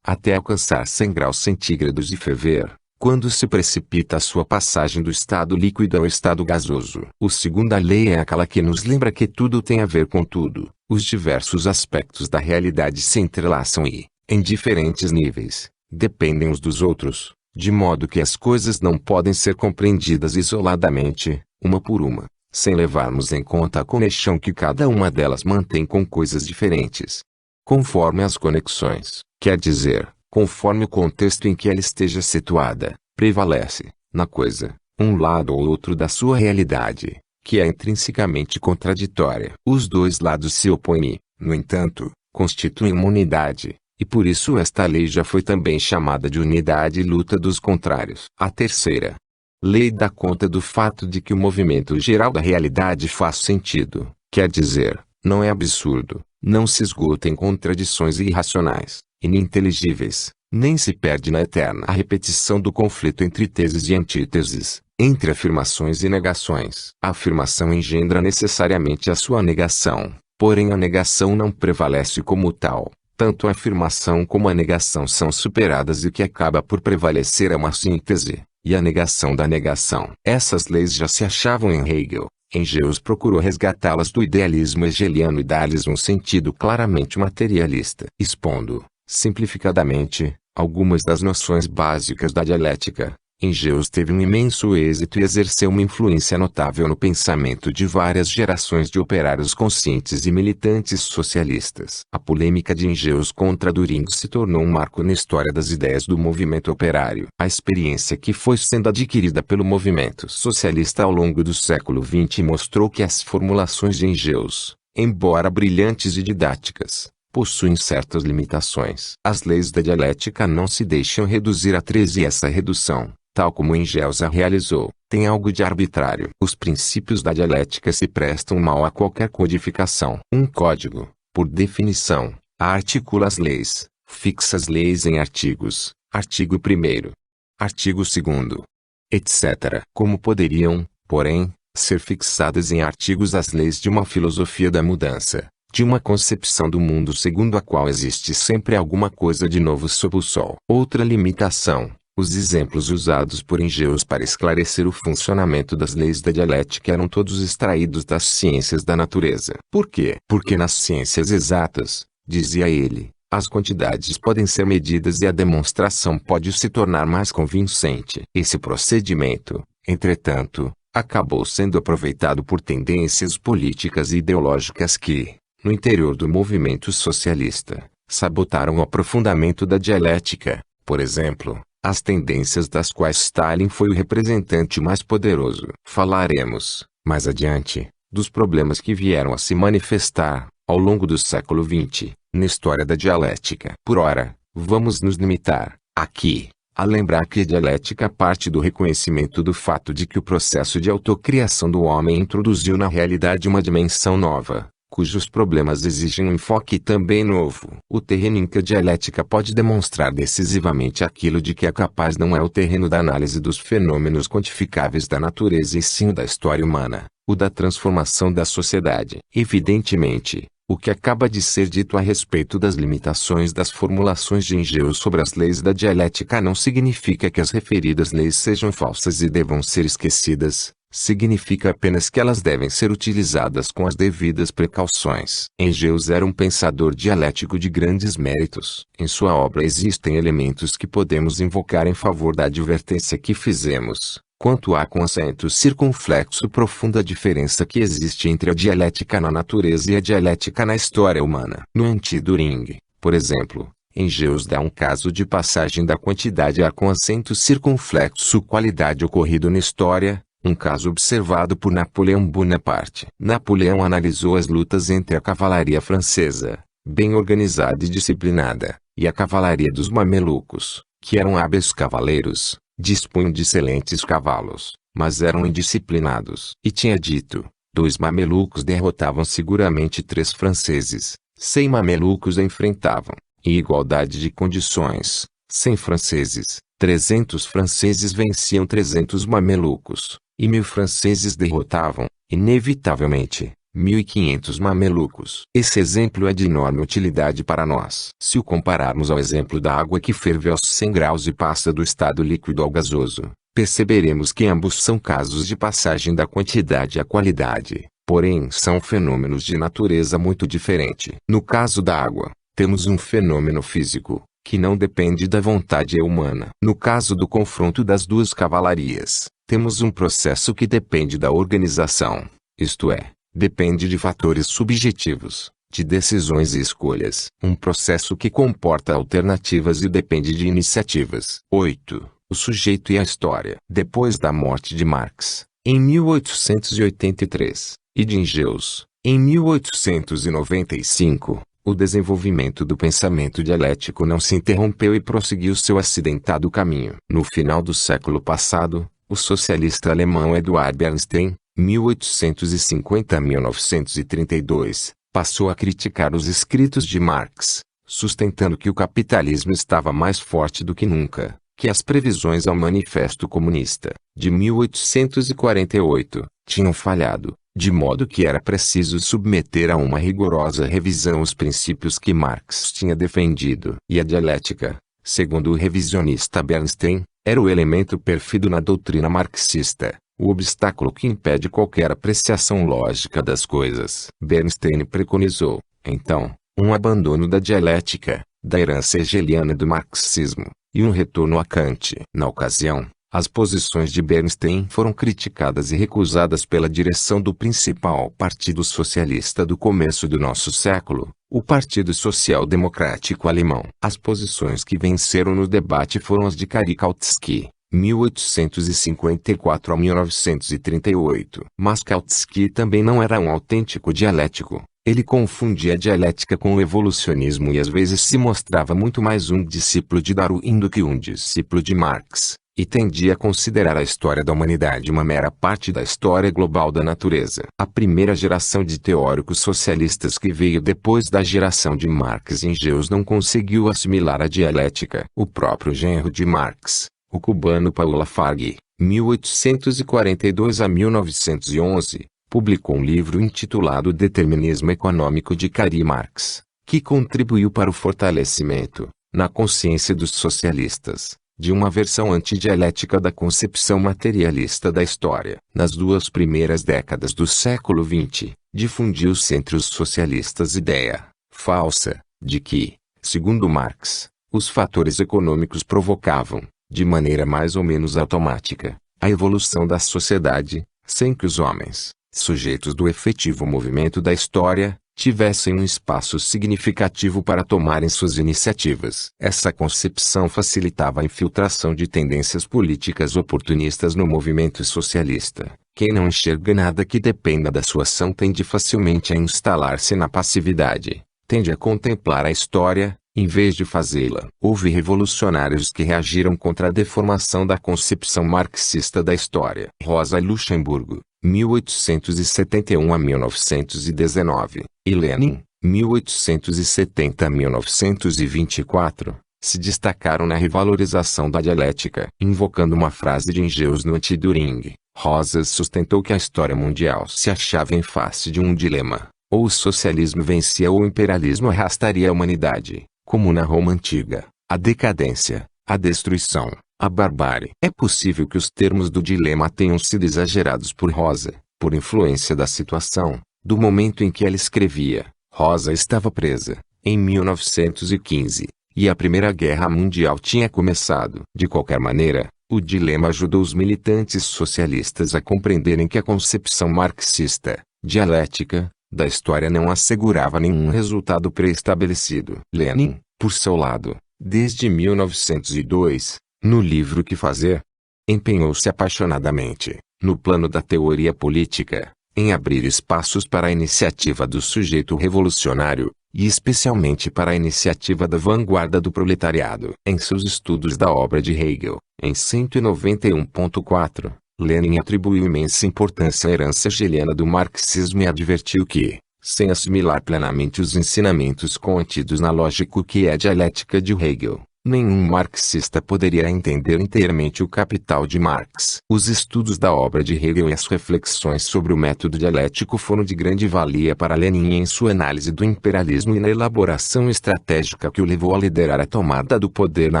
até alcançar 100 graus centígrados e ferver, quando se precipita a sua passagem do estado líquido ao estado gasoso. A segunda lei é aquela que nos lembra que tudo tem a ver com tudo. Os diversos aspectos da realidade se entrelaçam e, em diferentes níveis, dependem uns dos outros, de modo que as coisas não podem ser compreendidas isoladamente, uma por uma, sem levarmos em conta a conexão que cada uma delas mantém com coisas diferentes. Conforme as conexões, quer dizer, conforme o contexto em que ela esteja situada, prevalece, na coisa, um lado ou outro da sua realidade, que é intrinsecamente contraditória. Os dois lados se opõem e, no entanto, constituem uma unidade, e por isso esta lei já foi também chamada de unidade e luta dos contrários. A terceira lei dá conta do fato de que o movimento geral da realidade faz sentido, quer dizer, não é absurdo, não se esgota em contradições irracionais, ininteligíveis, nem se perde na eterna repetição do conflito entre teses e antíteses, entre afirmações e negações. A afirmação engendra necessariamente a sua negação, porém a negação não prevalece como tal. Tanto a afirmação como a negação são superadas e o que acaba por prevalecer é uma síntese, e a negação da negação. Essas leis já se achavam em Hegel. Engels procurou resgatá-las do idealismo hegeliano e dar-lhes um sentido claramente materialista. Expondo, simplificadamente, algumas das noções básicas da dialética, Engels teve um imenso êxito e exerceu uma influência notável no pensamento de várias gerações de operários conscientes e militantes socialistas. A polêmica de Engels contra Düring se tornou um marco na história das ideias do movimento operário. A experiência que foi sendo adquirida pelo movimento socialista ao longo do século XX mostrou que as formulações de Engels, embora brilhantes e didáticas, possuem certas limitações. As leis da dialética não se deixam reduzir a 13 e essa redução, tal como Engels a realizou, tem algo de arbitrário. Os princípios da dialética se prestam mal a qualquer codificação. Um código, por definição, articula as leis, fixa as leis em artigos, artigo 1º, artigo 2º, etc. Como poderiam, porém, ser fixadas em artigos as leis de uma filosofia da mudança, de uma concepção do mundo segundo a qual existe sempre alguma coisa de novo sob o sol. Outra limitação. Os exemplos usados por Engels para esclarecer o funcionamento das leis da dialética eram todos extraídos das ciências da natureza. Por quê? Porque nas ciências exatas, dizia ele, as quantidades podem ser medidas e a demonstração pode se tornar mais convincente. Esse procedimento, entretanto, acabou sendo aproveitado por tendências políticas e ideológicas que, no interior do movimento socialista, sabotaram o aprofundamento da dialética. Por exemplo, as tendências das quais Stalin foi o representante mais poderoso. Falaremos, mais adiante, dos problemas que vieram a se manifestar, ao longo do século XX, na história da dialética. Por ora, vamos nos limitar, aqui, a lembrar que a dialética parte do reconhecimento do fato de que o processo de autocriação do homem introduziu na realidade uma dimensão nova, cujos problemas exigem um enfoque também novo. O terreno em que a dialética pode demonstrar decisivamente aquilo de que é capaz não é o terreno da análise dos fenômenos quantificáveis da natureza e sim o da história humana, o da transformação da sociedade. Evidentemente, o que acaba de ser dito a respeito das limitações das formulações de Engels sobre as leis da dialética não significa que as referidas leis sejam falsas e devam ser esquecidas. Significa apenas que elas devem ser utilizadas com as devidas precauções. Engels era um pensador dialético de grandes méritos. Em sua obra existem elementos que podemos invocar em favor da advertência que fizemos, quanto à com acento circunflexo profunda diferença que existe entre a dialética na natureza e a dialética na história humana. No Anti-Düring, por exemplo, Engels dá um caso de passagem da quantidade a com acento circunflexo qualidade ocorrido na história, um caso observado por Napoleão Bonaparte. Napoleão analisou as lutas entre a cavalaria francesa, bem organizada e disciplinada, e a cavalaria dos mamelucos, que eram hábeis cavaleiros, dispunham de excelentes cavalos, mas eram indisciplinados. E tinha dito, 2 mamelucos derrotavam seguramente 3 franceses, 100 mamelucos enfrentavam, em igualdade de condições, 100 franceses, 300 franceses venciam 300 mamelucos, e 1000 franceses derrotavam, inevitavelmente, 1.500 mamelucos. Esse exemplo é de enorme utilidade para nós. Se o compararmos ao exemplo da água que ferve aos 100 graus e passa do estado líquido ao gasoso, perceberemos que ambos são casos de passagem da quantidade à qualidade, porém são fenômenos de natureza muito diferente. No caso da água, temos um fenômeno físico, que não depende da vontade humana. No caso do confronto das duas cavalarias, temos um processo que depende da organização, isto é, depende de fatores subjetivos, de decisões e escolhas. Um processo que comporta alternativas e depende de iniciativas. 8. O sujeito e a história. Depois da morte de Marx, em 1883, e de Engels, em 1895, o desenvolvimento do pensamento dialético não se interrompeu e prosseguiu seu acidentado caminho. No final do século passado, o socialista alemão Eduard Bernstein, 1850-1932, passou a criticar os escritos de Marx, sustentando que o capitalismo estava mais forte do que nunca, que as previsões ao Manifesto Comunista, de 1848, tinham falhado, de modo que era preciso submeter a uma rigorosa revisão os princípios que Marx tinha defendido. E a dialética, segundo o revisionista Bernstein, era o elemento pérfido na doutrina marxista, o obstáculo que impede qualquer apreciação lógica das coisas. Bernstein preconizou, então, um abandono da dialética, da herança hegeliana do marxismo, e um retorno a Kant. Na ocasião, as posições de Bernstein foram criticadas e recusadas pela direção do principal partido socialista do começo do nosso século, o Partido Social Democrático Alemão. As posições que venceram no debate foram as de Karl Kautsky, 1854 a 1938. Mas Kautsky também não era um autêntico dialético. Ele confundia a dialética com o evolucionismo e às vezes se mostrava muito mais um discípulo de Darwin do que um discípulo de Marx, e tendia a considerar a história da humanidade uma mera parte da história global da natureza. A primeira geração de teóricos socialistas que veio depois da geração de Marx e Engels não conseguiu assimilar a dialética. O próprio genro de Marx, o cubano Paulo Lafargue, 1842 a 1911, publicou um livro intitulado Determinismo Econômico de Karl Marx, que contribuiu para o fortalecimento, na consciência dos socialistas, de uma versão antidialética da concepção materialista da história. Nas duas primeiras décadas do século XX, difundiu-se entre os socialistas ideia, falsa, de que, segundo Marx, os fatores econômicos provocavam, de maneira mais ou menos automática, a evolução da sociedade, sem que os homens, sujeitos do efetivo movimento da história, tivessem um espaço significativo para tomarem suas iniciativas. Essa concepção facilitava a infiltração de tendências políticas oportunistas no movimento socialista. Quem não enxerga nada que dependa da sua ação tende facilmente a instalar-se na passividade, tende a contemplar a história, em vez de fazê-la. Houve revolucionários que reagiram contra a deformação da concepção marxista da história. Rosa Luxemburgo, 1871 a 1919, e Lenin, 1870 a 1924, se destacaram na revalorização da dialética. Invocando uma frase de Engels no Anti-Düring, Rosas sustentou que a história mundial se achava em face de um dilema: ou o socialismo vencia ou o imperialismo arrastaria a humanidade, como na Roma antiga, a decadência, a destruição, a barbárie. É possível que os termos do dilema tenham sido exagerados por Rosa, por influência da situação, do momento em que ela escrevia. Rosa estava presa, em 1915, e a Primeira Guerra Mundial tinha começado. De qualquer maneira, o dilema ajudou os militantes socialistas a compreenderem que a concepção marxista, dialética, da história não assegurava nenhum resultado pré-estabelecido. Lenin, por seu lado, desde 1902, no livro Que Fazer, empenhou-se apaixonadamente, no plano da teoria política, em abrir espaços para a iniciativa do sujeito revolucionário, e especialmente para a iniciativa da vanguarda do proletariado. Em seus estudos da obra de Hegel, em 191.4, Lenin atribuiu imensa importância à herança hegeliana do marxismo e advertiu que, sem assimilar plenamente os ensinamentos contidos na lógica que é a dialética de Hegel, Nenhum marxista poderia entender inteiramente o Capital de Marx. Os estudos da obra de Hegel e as reflexões sobre o método dialético foram de grande valia para Lenin em sua análise do imperialismo e na elaboração estratégica que o levou a liderar a tomada do poder na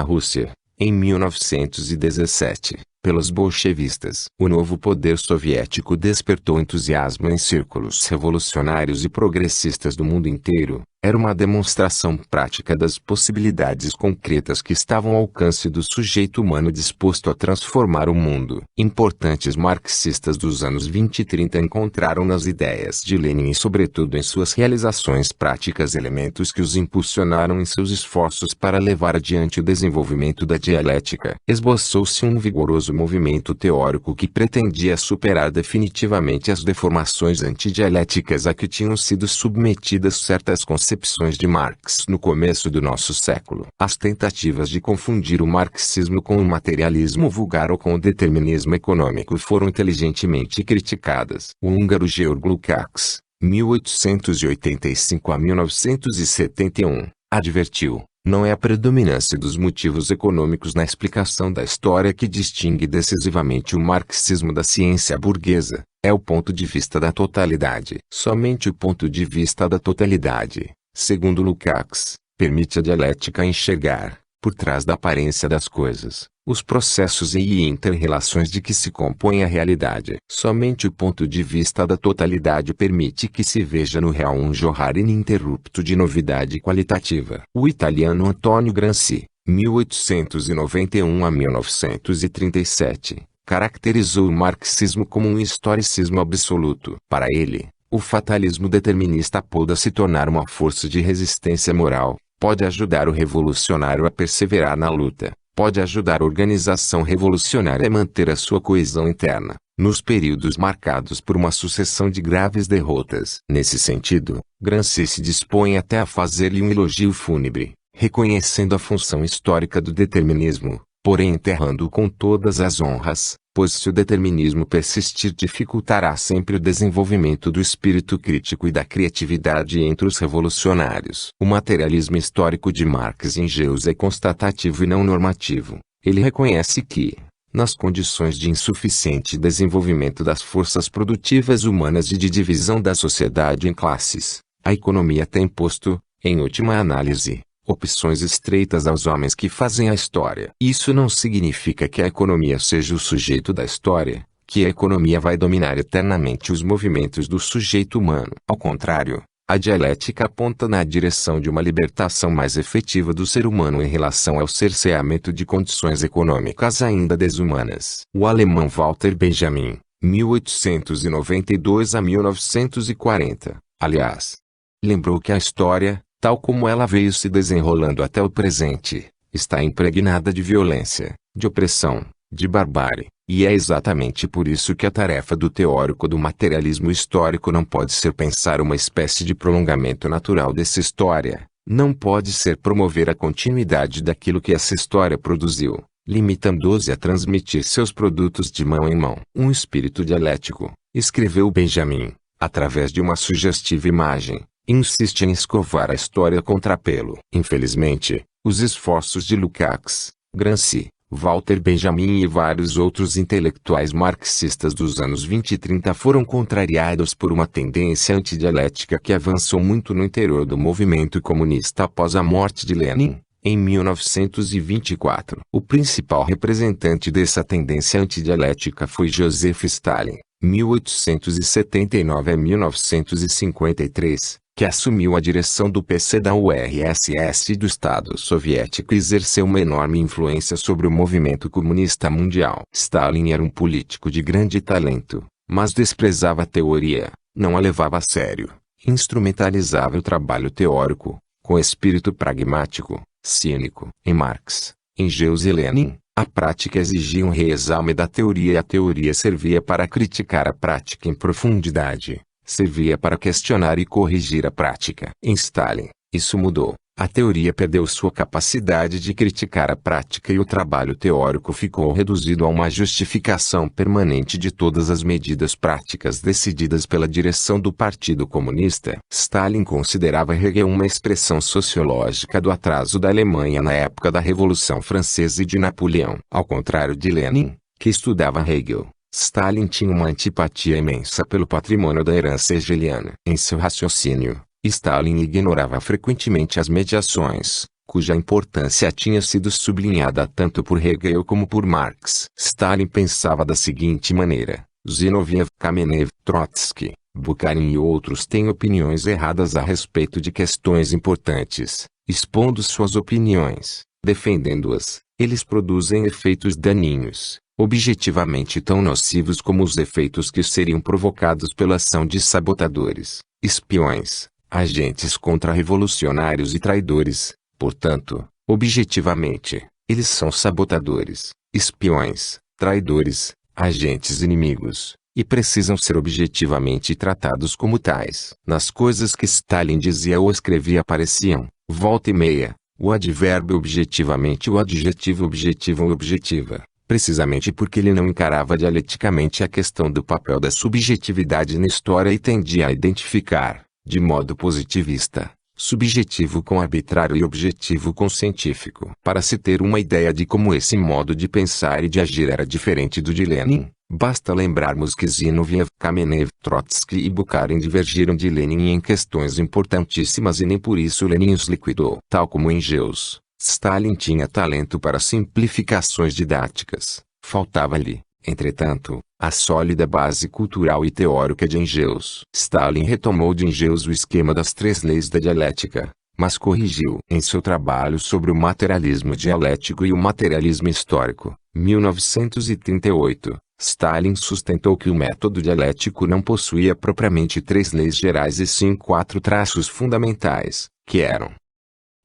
Rússia, em 1917, pelos bolchevistas. O novo poder soviético despertou entusiasmo em círculos revolucionários e progressistas do mundo inteiro. Era uma demonstração prática das possibilidades concretas que estavam ao alcance do sujeito humano disposto a transformar o mundo. Importantes marxistas dos anos 20 e 30 encontraram nas ideias de Lenin e sobretudo em suas realizações práticas elementos que os impulsionaram em seus esforços para levar adiante o desenvolvimento da dialética. Esboçou-se um vigoroso movimento teórico que pretendia superar definitivamente as deformações antidialéticas a que tinham sido submetidas certas concepções de Marx no começo do nosso século. As tentativas de confundir o marxismo com o materialismo vulgar ou com o determinismo econômico foram inteligentemente criticadas. O húngaro Georg Lukács, 1885 a 1971, advertiu: não é a predominância dos motivos econômicos na explicação da história que distingue decisivamente o marxismo da ciência burguesa, é o ponto de vista da totalidade. Somente o ponto de vista da totalidade, segundo Lukács, permite a dialética enxergar, por trás da aparência das coisas, os processos e inter-relações de que se compõe a realidade. Somente o ponto de vista da totalidade permite que se veja no real um jorrar ininterrupto de novidade qualitativa. O italiano Antonio Gramsci, 1891 a 1937, caracterizou o marxismo como um historicismo absoluto. Para ele, o fatalismo determinista pode se tornar uma força de resistência moral, pode ajudar o revolucionário a perseverar na luta, pode ajudar a organização revolucionária a manter a sua coesão interna, nos períodos marcados por uma sucessão de graves derrotas. Nesse sentido, Gramsci se dispõe até a fazer-lhe um elogio fúnebre, reconhecendo a função histórica do determinismo, porém enterrando-o com todas as honras, pois se o determinismo persistir dificultará sempre o desenvolvimento do espírito crítico e da criatividade entre os revolucionários. O materialismo histórico de Marx e Engels é constatativo e não normativo. Ele reconhece que, nas condições de insuficiente desenvolvimento das forças produtivas humanas e de divisão da sociedade em classes, a economia tem posto, em última análise, opções estreitas aos homens que fazem a história. Isso não significa que a economia seja o sujeito da história, que a economia vai dominar eternamente os movimentos do sujeito humano. Ao contrário, a dialética aponta na direção de uma libertação mais efetiva do ser humano em relação ao cerceamento de condições econômicas ainda desumanas. O alemão Walter Benjamin, 1892 a 1940, aliás, lembrou que a história, tal como ela veio se desenrolando até o presente, está impregnada de violência, de opressão, de barbárie, e é exatamente por isso que a tarefa do teórico do materialismo histórico não pode ser pensar uma espécie de prolongamento natural dessa história, não pode ser promover a continuidade daquilo que essa história produziu, limitando-se a transmitir seus produtos de mão em mão. Um espírito dialético, escreveu Benjamin, através de uma sugestiva imagem, insiste em escovar a história contra pelo. Infelizmente, os esforços de Lukács, Gramsci, Walter Benjamin e vários outros intelectuais marxistas dos anos 20 e 30 foram contrariados por uma tendência antidialética que avançou muito no interior do movimento comunista após a morte de Lenin, em 1924. O principal representante dessa tendência antidialética foi Joseph Stalin, 1879 a 1953, que assumiu a direção do PC da URSS e do Estado Soviético e exerceu uma enorme influência sobre o movimento comunista mundial. Stalin era um político de grande talento, mas desprezava a teoria, não a levava a sério, instrumentalizava o trabalho teórico, com espírito pragmático, cínico. Em Marx, Engels e Lenin, a prática exigia um reexame da teoria e a teoria servia para criticar a prática em profundidade. Servia para questionar e corrigir a prática. Em Stalin, isso mudou. A teoria perdeu sua capacidade de criticar a prática e o trabalho teórico ficou reduzido a uma justificação permanente de todas as medidas práticas decididas pela direção do Partido Comunista. Stalin considerava Hegel uma expressão sociológica do atraso da Alemanha na época da Revolução Francesa e de Napoleão. Ao contrário de Lenin, que estudava Hegel, Stalin tinha uma antipatia imensa pelo patrimônio da herança hegeliana. Em seu raciocínio, Stalin ignorava frequentemente as mediações, cuja importância tinha sido sublinhada tanto por Hegel como por Marx. Stalin pensava da seguinte maneira: Zinoviev, Kamenev, Trotsky, Bukharin e outros têm opiniões erradas a respeito de questões importantes. Expondo suas opiniões, defendendo-as, eles produzem efeitos daninhos, objetivamente tão nocivos como os efeitos que seriam provocados pela ação de sabotadores, espiões, agentes contra-revolucionários e traidores. Portanto, objetivamente, eles são sabotadores, espiões, traidores, agentes inimigos, e precisam ser objetivamente tratados como tais. Nas coisas que Stalin dizia ou escrevia apareciam, volta e meia, o advérbio objetivamente e o adjetivo objetivo ou objetiva, precisamente porque ele não encarava dialeticamente a questão do papel da subjetividade na história e tendia a identificar, de modo positivista, subjetivo com arbitrário e objetivo com científico. Para se ter uma ideia de como esse modo de pensar e de agir era diferente do de Lenin, basta lembrarmos que Zinoviev, Kamenev, Trotsky e Bukharin divergiram de Lenin em questões importantíssimas e nem por isso Lenin os liquidou. Tal como Engels, Stalin tinha talento para simplificações didáticas. Faltava-lhe, entretanto, a sólida base cultural e teórica de Engels. Stalin retomou de Engels o esquema das 3 leis da dialética, mas corrigiu. Em seu trabalho sobre o materialismo dialético e o materialismo histórico, 1938, Stalin sustentou que o método dialético não possuía propriamente 3 leis gerais e sim 4 traços fundamentais, que eram: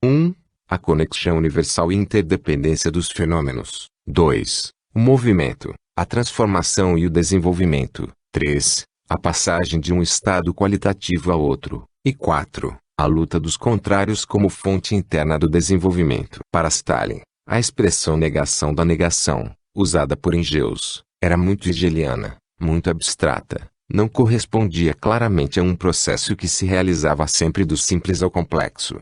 1. A conexão universal e interdependência dos fenômenos. 2. O movimento, a transformação e o desenvolvimento. 3. A passagem de um estado qualitativo a outro. E 4. A luta dos contrários como fonte interna do desenvolvimento. Para Stalin, a expressão negação da negação, usada por Engels, era muito hegeliana, muito abstrata, não correspondia claramente a um processo que se realizava sempre do simples ao complexo,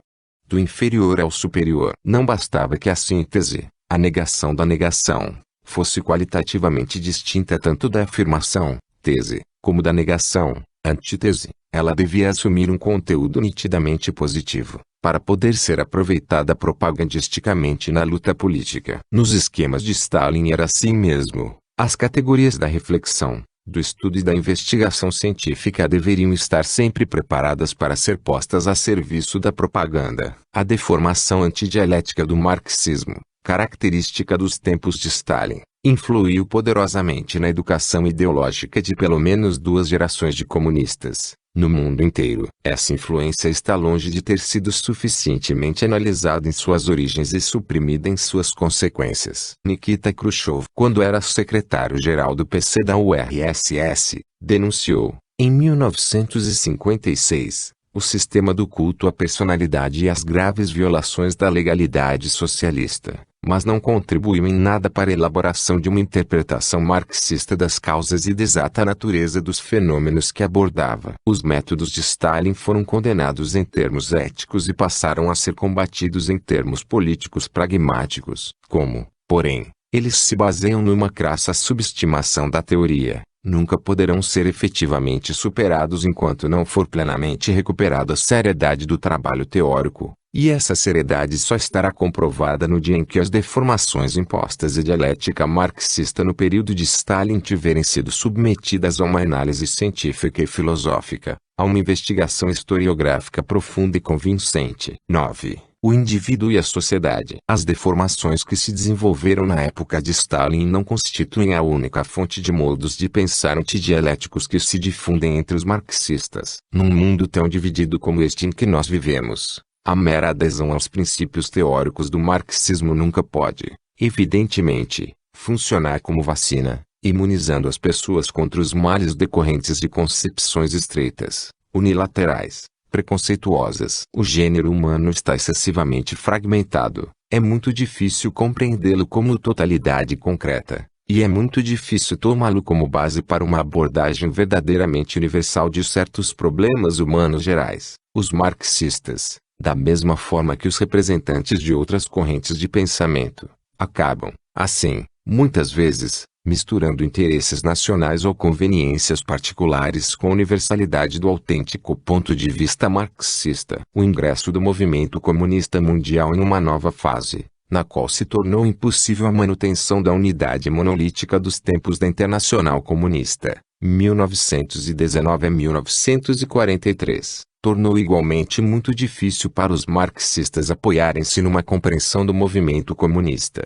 do inferior ao superior. Não bastava que a síntese, a negação da negação, fosse qualitativamente distinta tanto da afirmação, tese, como da negação, antítese. Ela devia assumir um conteúdo nitidamente positivo, para poder ser aproveitada propagandisticamente na luta política. Nos esquemas de Stalin era assim mesmo. As categorias da reflexão, do estudo e da investigação científica deveriam estar sempre preparadas para ser postas a serviço da propaganda. A deformação antidialética do marxismo, característica dos tempos de Stalin, influiu poderosamente na educação ideológica de pelo menos 2 gerações de comunistas, no mundo inteiro. Essa influência está longe de ter sido suficientemente analisada em suas origens e suprimida em suas consequências. Nikita Khrushchev, quando era secretário-geral do PC da URSS, denunciou, em 1956, o sistema do culto à personalidade e as graves violações da legalidade socialista, mas não contribuiu em nada para a elaboração de uma interpretação marxista das causas e da exata natureza dos fenômenos que abordava. Os métodos de Stalin foram condenados em termos éticos e passaram a ser combatidos em termos políticos pragmáticos. Como, porém, eles se baseiam numa crassa subestimação da teoria, nunca poderão ser efetivamente superados enquanto não for plenamente recuperada a seriedade do trabalho teórico, e essa seriedade só estará comprovada no dia em que as deformações impostas à dialética marxista no período de Stalin tiverem sido submetidas a uma análise científica e filosófica, a uma investigação historiográfica profunda e convincente. 9. O indivíduo e a sociedade. As deformações que se desenvolveram na época de Stalin não constituem a única fonte de modos de pensar antidialéticos que se difundem entre os marxistas. Num mundo tão dividido como este em que nós vivemos, a mera adesão aos princípios teóricos do marxismo nunca pode, evidentemente, funcionar como vacina, imunizando as pessoas contra os males decorrentes de concepções estreitas, unilaterais, preconceituosas. O gênero humano está excessivamente fragmentado. É muito difícil compreendê-lo como totalidade concreta, e é muito difícil tomá-lo como base para uma abordagem verdadeiramente universal de certos problemas humanos gerais. Os marxistas, da mesma forma que os representantes de outras correntes de pensamento, acabam, assim, muitas vezes, misturando interesses nacionais ou conveniências particulares com a universalidade do autêntico ponto de vista marxista. O ingresso do movimento comunista mundial em uma nova fase, na qual se tornou impossível a manutenção da unidade monolítica dos tempos da Internacional Comunista, 1919 a 1943, tornou igualmente muito difícil para os marxistas apoiarem-se numa compreensão do movimento comunista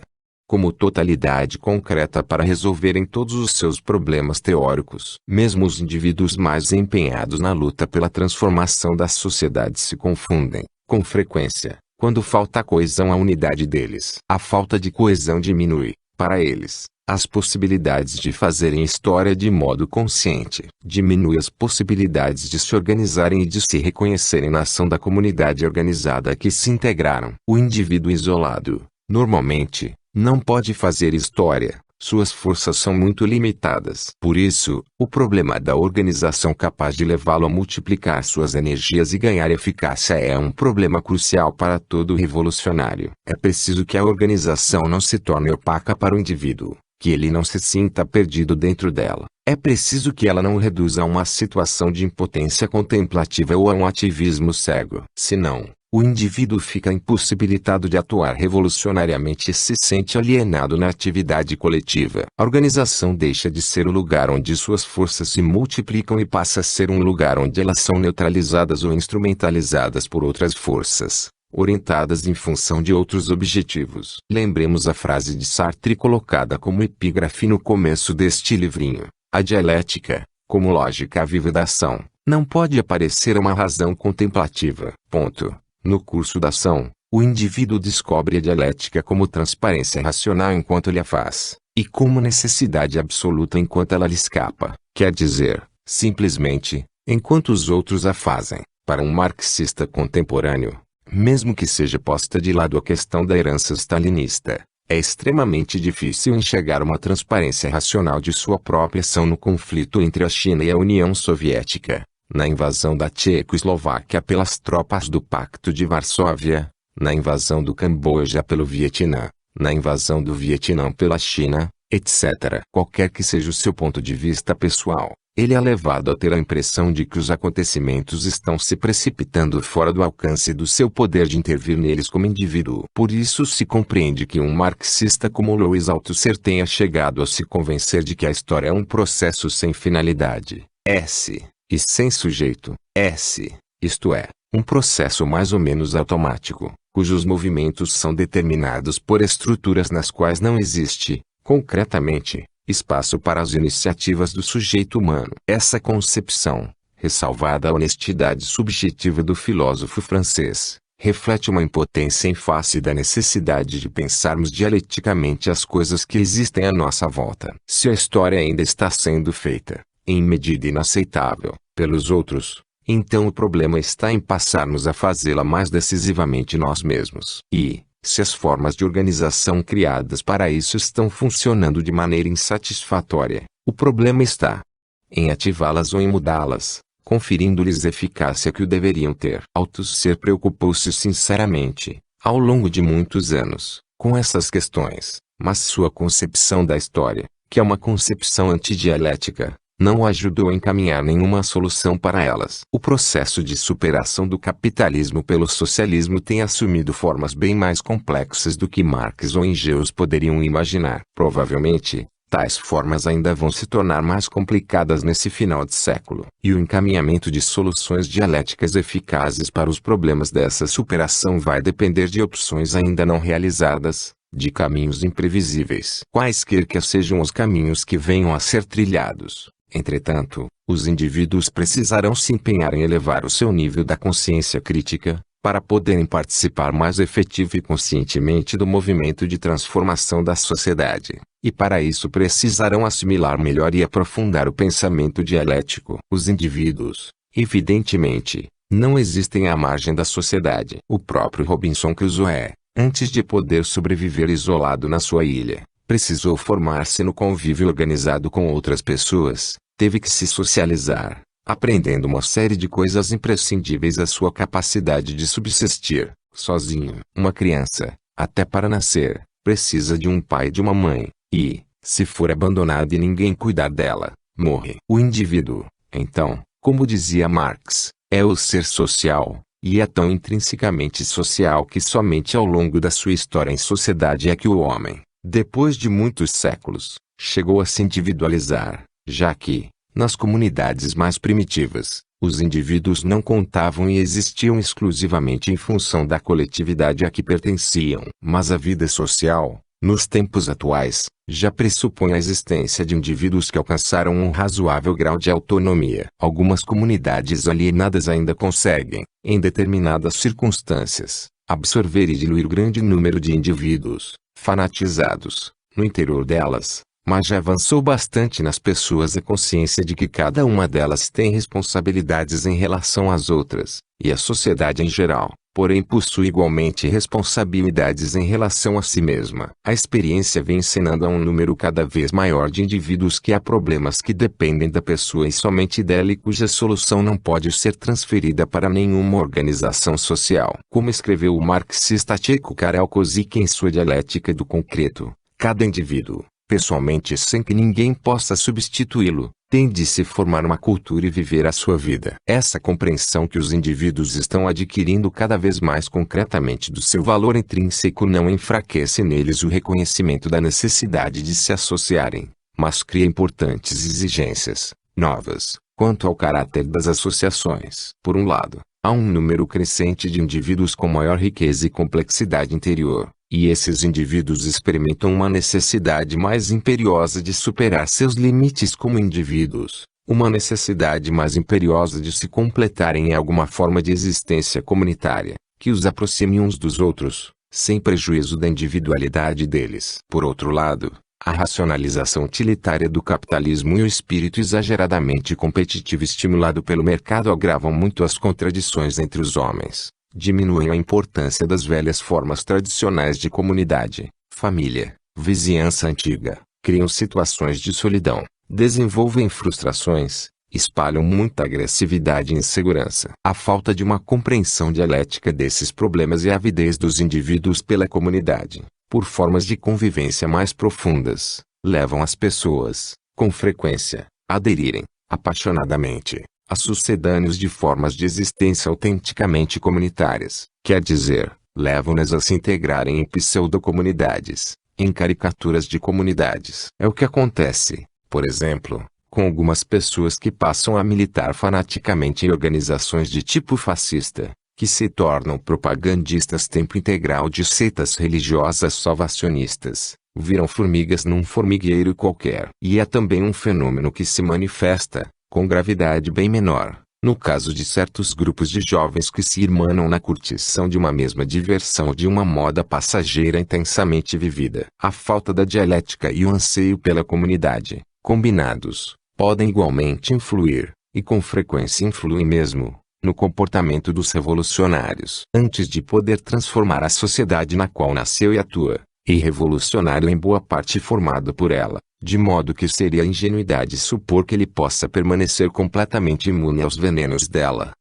como totalidade concreta para resolverem todos os seus problemas teóricos. Mesmo os indivíduos mais empenhados na luta pela transformação da sociedade se confundem, com frequência, quando falta coesão à unidade deles. A falta de coesão diminui, para eles, as possibilidades de fazerem história de modo consciente. Diminui as possibilidades de se organizarem e de se reconhecerem na ação da comunidade organizada a que se integraram. O indivíduo isolado, normalmente, não pode fazer história, suas forças são muito limitadas. Por isso, o problema da organização capaz de levá-lo a multiplicar suas energias e ganhar eficácia é um problema crucial para todo revolucionário. É preciso que a organização não se torne opaca para o indivíduo, que ele não se sinta perdido dentro dela. É preciso que ela não reduza a uma situação de impotência contemplativa ou a um ativismo cego. Senão, o indivíduo fica impossibilitado de atuar revolucionariamente e se sente alienado na atividade coletiva. A organização deixa de ser o lugar onde suas forças se multiplicam e passa a ser um lugar onde elas são neutralizadas ou instrumentalizadas por outras forças, orientadas em função de outros objetivos. Lembremos a frase de Sartre colocada como epígrafe no começo deste livrinho: a dialética, como lógica viva da ação, não pode aparecer a uma razão contemplativa. Ponto. No curso da ação, o indivíduo descobre a dialética como transparência racional enquanto ele a faz, e como necessidade absoluta enquanto ela lhe escapa. Quer dizer, simplesmente, enquanto os outros a fazem. Para um marxista contemporâneo, mesmo que seja posta de lado a questão da herança stalinista, é extremamente difícil enxergar uma transparência racional de sua própria ação no conflito entre a China e a União Soviética, na invasão da Tchecoslováquia pelas tropas do Pacto de Varsóvia, na invasão do Camboja pelo Vietnã, na invasão do Vietnã pela China, etc. Qualquer que seja o seu ponto de vista pessoal, ele é levado a ter a impressão de que os acontecimentos estão se precipitando fora do alcance do seu poder de intervir neles como indivíduo. Por isso se compreende que um marxista como Louis Althusser tenha chegado a se convencer de que a história é um processo sem finalidade, S, e sem sujeito, S, isto é, um processo mais ou menos automático, cujos movimentos são determinados por estruturas nas quais não existe, concretamente, espaço para as iniciativas do sujeito humano. Essa concepção, ressalvada a honestidade subjetiva do filósofo francês, reflete uma impotência em face da necessidade de pensarmos dialeticamente as coisas que existem à nossa volta. Se a história ainda está sendo feita, em medida inaceitável, pelos outros, então o problema está em passarmos a fazê-la mais decisivamente nós mesmos. E, se as formas de organização criadas para isso estão funcionando de maneira insatisfatória, o problema está em ativá-las ou em mudá-las, conferindo-lhes eficácia que o deveriam ter. Althusser preocupou-se sinceramente, ao longo de muitos anos, com essas questões, mas sua concepção da história, que é uma concepção antidialética, não o ajudou a encaminhar nenhuma solução para elas. O processo de superação do capitalismo pelo socialismo tem assumido formas bem mais complexas do que Marx ou Engels poderiam imaginar. Provavelmente, tais formas ainda vão se tornar mais complicadas nesse final de século. E o encaminhamento de soluções dialéticas eficazes para os problemas dessa superação vai depender de opções ainda não realizadas, de caminhos imprevisíveis. Quaisquer que sejam os caminhos que venham a ser trilhados, entretanto, os indivíduos precisarão se empenhar em elevar o seu nível da consciência crítica, para poderem participar mais efetiva e conscientemente do movimento de transformação da sociedade, e para isso precisarão assimilar melhor e aprofundar o pensamento dialético. Os indivíduos, evidentemente, não existem à margem da sociedade. O próprio Robinson Crusoe, antes de poder sobreviver isolado na sua ilha, precisou formar-se no convívio organizado com outras pessoas, teve que se socializar, aprendendo uma série de coisas imprescindíveis à sua capacidade de subsistir, sozinho. Uma criança, até para nascer, precisa de um pai e de uma mãe, e, se for abandonada e ninguém cuidar dela, morre. O indivíduo, então, como dizia Marx, é o ser social, e é tão intrinsecamente social que somente ao longo da sua história em sociedade é que o homem, depois de muitos séculos, chegou a se individualizar, já que, nas comunidades mais primitivas, os indivíduos não contavam e existiam exclusivamente em função da coletividade a que pertenciam. Mas a vida social, nos tempos atuais, já pressupõe a existência de indivíduos que alcançaram um razoável grau de autonomia. Algumas comunidades alienadas ainda conseguem, em determinadas circunstâncias, absorver e diluir grande número de indivíduos, fanatizados, no interior delas. Mas já avançou bastante nas pessoas a consciência de que cada uma delas tem responsabilidades em relação às outras, e a sociedade em geral, porém possui igualmente responsabilidades em relação a si mesma. A experiência vem ensinando a um número cada vez maior de indivíduos que há problemas que dependem da pessoa e somente dela e cuja solução não pode ser transferida para nenhuma organização social. Como escreveu o marxista Tcheco Karel Kozik em sua Dialética do Concreto, cada indivíduo, pessoalmente sem que ninguém possa substituí-lo, tem de se formar uma cultura e viver a sua vida. Essa compreensão que os indivíduos estão adquirindo cada vez mais concretamente do seu valor intrínseco não enfraquece neles o reconhecimento da necessidade de se associarem, mas cria importantes exigências, novas, quanto ao caráter das associações. Por um lado, há um número crescente de indivíduos com maior riqueza e complexidade interior, e esses indivíduos experimentam uma necessidade mais imperiosa de superar seus limites como indivíduos, uma necessidade mais imperiosa de se completarem em alguma forma de existência comunitária, que os aproxime uns dos outros, sem prejuízo da individualidade deles. Por outro lado, a racionalização utilitária do capitalismo e o espírito exageradamente competitivo estimulado pelo mercado agravam muito as contradições entre os homens. Diminuem a importância das velhas formas tradicionais de comunidade, família, vizinhança antiga, criam situações de solidão, desenvolvem frustrações, espalham muita agressividade e insegurança. A falta de uma compreensão dialética desses problemas e a avidez dos indivíduos pela comunidade, por formas de convivência mais profundas, levam as pessoas, com frequência, a aderirem, apaixonadamente, a sucedâneos de formas de existência autenticamente comunitárias, quer dizer, levam-nas a se integrarem em pseudo-comunidades, em caricaturas de comunidades. É o que acontece, por exemplo, com algumas pessoas que passam a militar fanaticamente em organizações de tipo fascista, que se tornam propagandistas tempo integral de seitas religiosas salvacionistas, viram formigas num formigueiro qualquer. E é também um fenômeno que se manifesta, com gravidade bem menor, no caso de certos grupos de jovens que se irmanam na curtição de uma mesma diversão ou de uma moda passageira intensamente vivida. A falta da dialética e o anseio pela comunidade, combinados, podem igualmente influir, e com frequência influem mesmo, no comportamento dos revolucionários. Antes de poder transformar a sociedade na qual nasceu e atua, e revolucionário em boa parte formado por ela, de modo que seria ingenuidade supor que ele possa permanecer completamente imune aos venenos dela.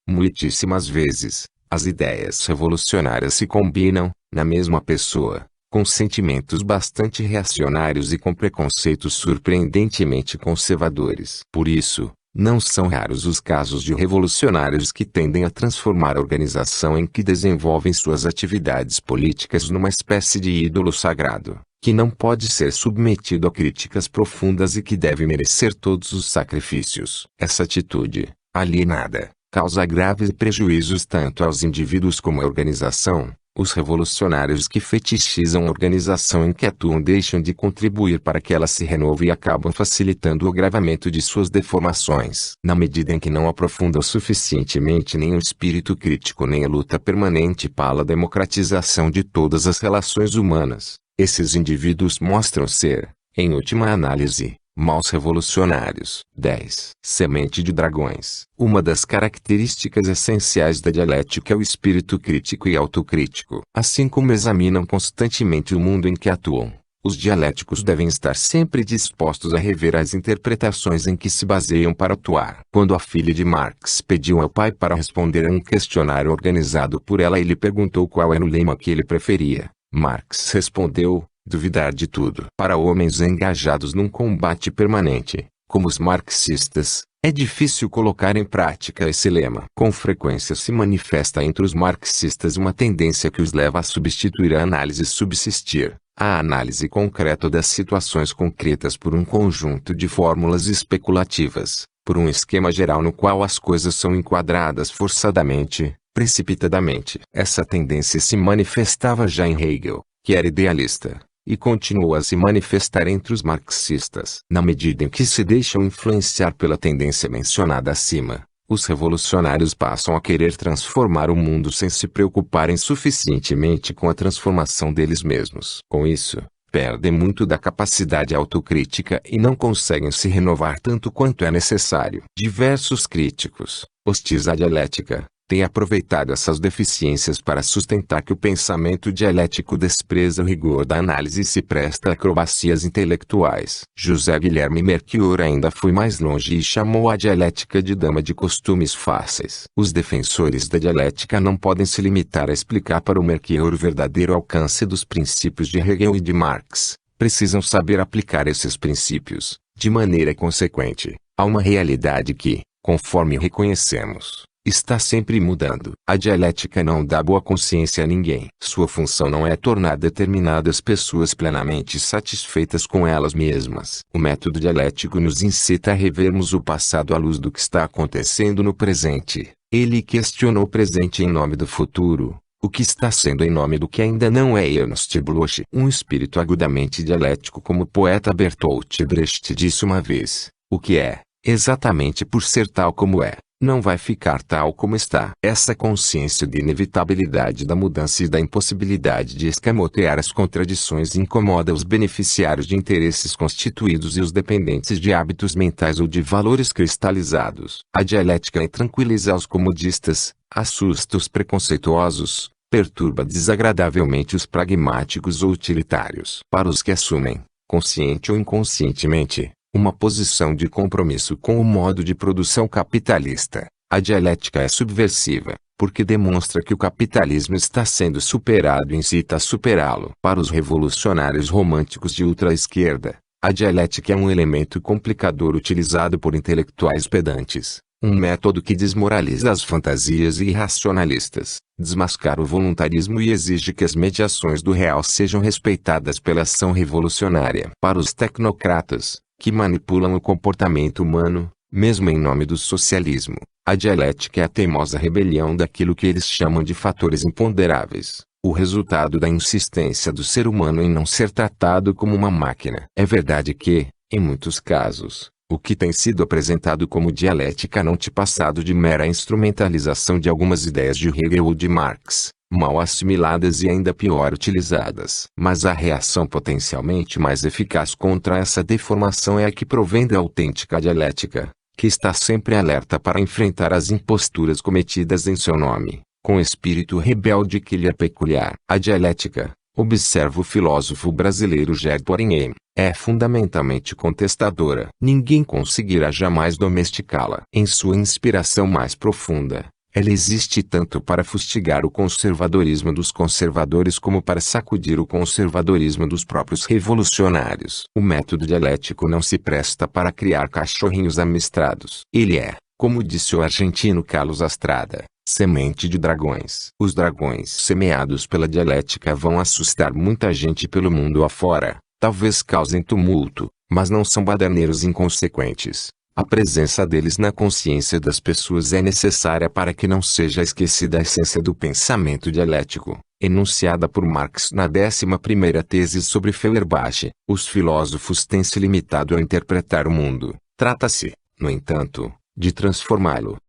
Muitíssimas vezes, as ideias revolucionárias se combinam, na mesma pessoa, com sentimentos bastante reacionários e com preconceitos surpreendentemente conservadores. Por isso, não são raros os casos de revolucionários que tendem a transformar a organização em que desenvolvem suas atividades políticas numa espécie de ídolo sagrado, que não pode ser submetido a críticas profundas e que deve merecer todos os sacrifícios. Essa atitude, alienada, causa graves prejuízos tanto aos indivíduos como à organização. Os revolucionários que fetichizam a organização em que atuam deixam de contribuir para que ela se renove e acabam facilitando o agravamento de suas deformações. Na medida em que não aprofundam suficientemente nem o espírito crítico nem a luta permanente para a democratização de todas as relações humanas, esses indivíduos mostram ser, em última análise, Maus revolucionários. 10. Semente de dragões. Uma das características essenciais da dialética é o espírito crítico e autocrítico. Assim como examinam constantemente o mundo em que atuam, os dialéticos devem estar sempre dispostos a rever as interpretações em que se baseiam para atuar. Quando a filha de Marx pediu ao pai para responder a um questionário organizado por ela e lhe perguntou qual era o lema que ele preferia, Marx respondeu: duvidar de tudo. Para homens engajados num combate permanente, como os marxistas, é difícil colocar em prática esse lema. Com frequência se manifesta entre os marxistas uma tendência que os leva a substituir a análise subsistir, a análise concreta das situações concretas por um conjunto de fórmulas especulativas, por um esquema geral no qual as coisas são enquadradas forçadamente, precipitadamente. Essa tendência se manifestava já em Hegel, que era idealista, e continua a se manifestar entre os marxistas. Na medida em que se deixam influenciar pela tendência mencionada acima, os revolucionários passam a querer transformar o mundo sem se preocuparem suficientemente com a transformação deles mesmos. Com isso, perdem muito da capacidade autocrítica e não conseguem se renovar tanto quanto é necessário. Diversos críticos, hostis à dialética, tem aproveitado essas deficiências para sustentar que o pensamento dialético despreza o rigor da análise e se presta a acrobacias intelectuais. José Guilherme Melchior ainda foi mais longe e chamou a dialética de dama de costumes fáceis. Os defensores da dialética não podem se limitar a explicar para o Melchior o verdadeiro alcance dos princípios de Hegel e de Marx. Precisam saber aplicar esses princípios, de maneira consequente, a uma realidade que, conforme reconhecemos, está sempre mudando. A dialética não dá boa consciência a ninguém. Sua função não é tornar determinadas pessoas plenamente satisfeitas com elas mesmas. O método dialético nos incita a revermos o passado à luz do que está acontecendo no presente. Ele questiona o presente em nome do futuro, o que está sendo em nome do que ainda não é. Ernst Bloch, um espírito agudamente dialético, como o poeta Bertolt Brecht disse uma vez, o que é, exatamente por ser tal como é, não vai ficar tal como está. Essa consciência de inevitabilidade da mudança e da impossibilidade de escamotear as contradições incomoda os beneficiários de interesses constituídos e os dependentes de hábitos mentais ou de valores cristalizados. A dialética tranquiliza os comodistas, assusta os preconceituosos, perturba desagradavelmente os pragmáticos ou utilitários. Para os que assumem, consciente ou inconscientemente, uma posição de compromisso com o modo de produção capitalista, a dialética é subversiva, porque demonstra que o capitalismo está sendo superado e incita a superá-lo. Para os revolucionários românticos de ultra-esquerda, a dialética é um elemento complicador utilizado por intelectuais pedantes, um método que desmoraliza as fantasias irracionalistas, desmascara o voluntarismo e exige que as mediações do real sejam respeitadas pela ação revolucionária. Para os tecnocratas, que manipulam o comportamento humano, mesmo em nome do socialismo, a dialética é a teimosa rebelião daquilo que eles chamam de fatores imponderáveis, o resultado da insistência do ser humano em não ser tratado como uma máquina. É verdade que, em muitos casos, o que tem sido apresentado como dialética não tem passado de mera instrumentalização de algumas ideias de Hegel ou de Marx, mal assimiladas e ainda pior utilizadas. Mas a reação potencialmente mais eficaz contra essa deformação é a que provém da autêntica dialética, que está sempre alerta para enfrentar as imposturas cometidas em seu nome, com o espírito rebelde que lhe é peculiar. A dialética, observa o filósofo brasileiro Gerd Poring, é fundamentalmente contestadora. Ninguém conseguirá jamais domesticá-la. Em sua inspiração mais profunda, ela existe tanto para fustigar o conservadorismo dos conservadores como para sacudir o conservadorismo dos próprios revolucionários. O método dialético não se presta para criar cachorrinhos amestrados. Ele é, como disse o argentino Carlos Astrada, semente de dragões. Os dragões semeados pela dialética vão assustar muita gente pelo mundo afora, talvez causem tumulto, mas não são baderneiros inconsequentes. A presença deles na consciência das pessoas é necessária para que não seja esquecida a essência do pensamento dialético, enunciada por Marx na 11ª tese sobre Feuerbach. Os filósofos têm se limitado a interpretar o mundo. Trata-se, no entanto, de transformá-lo.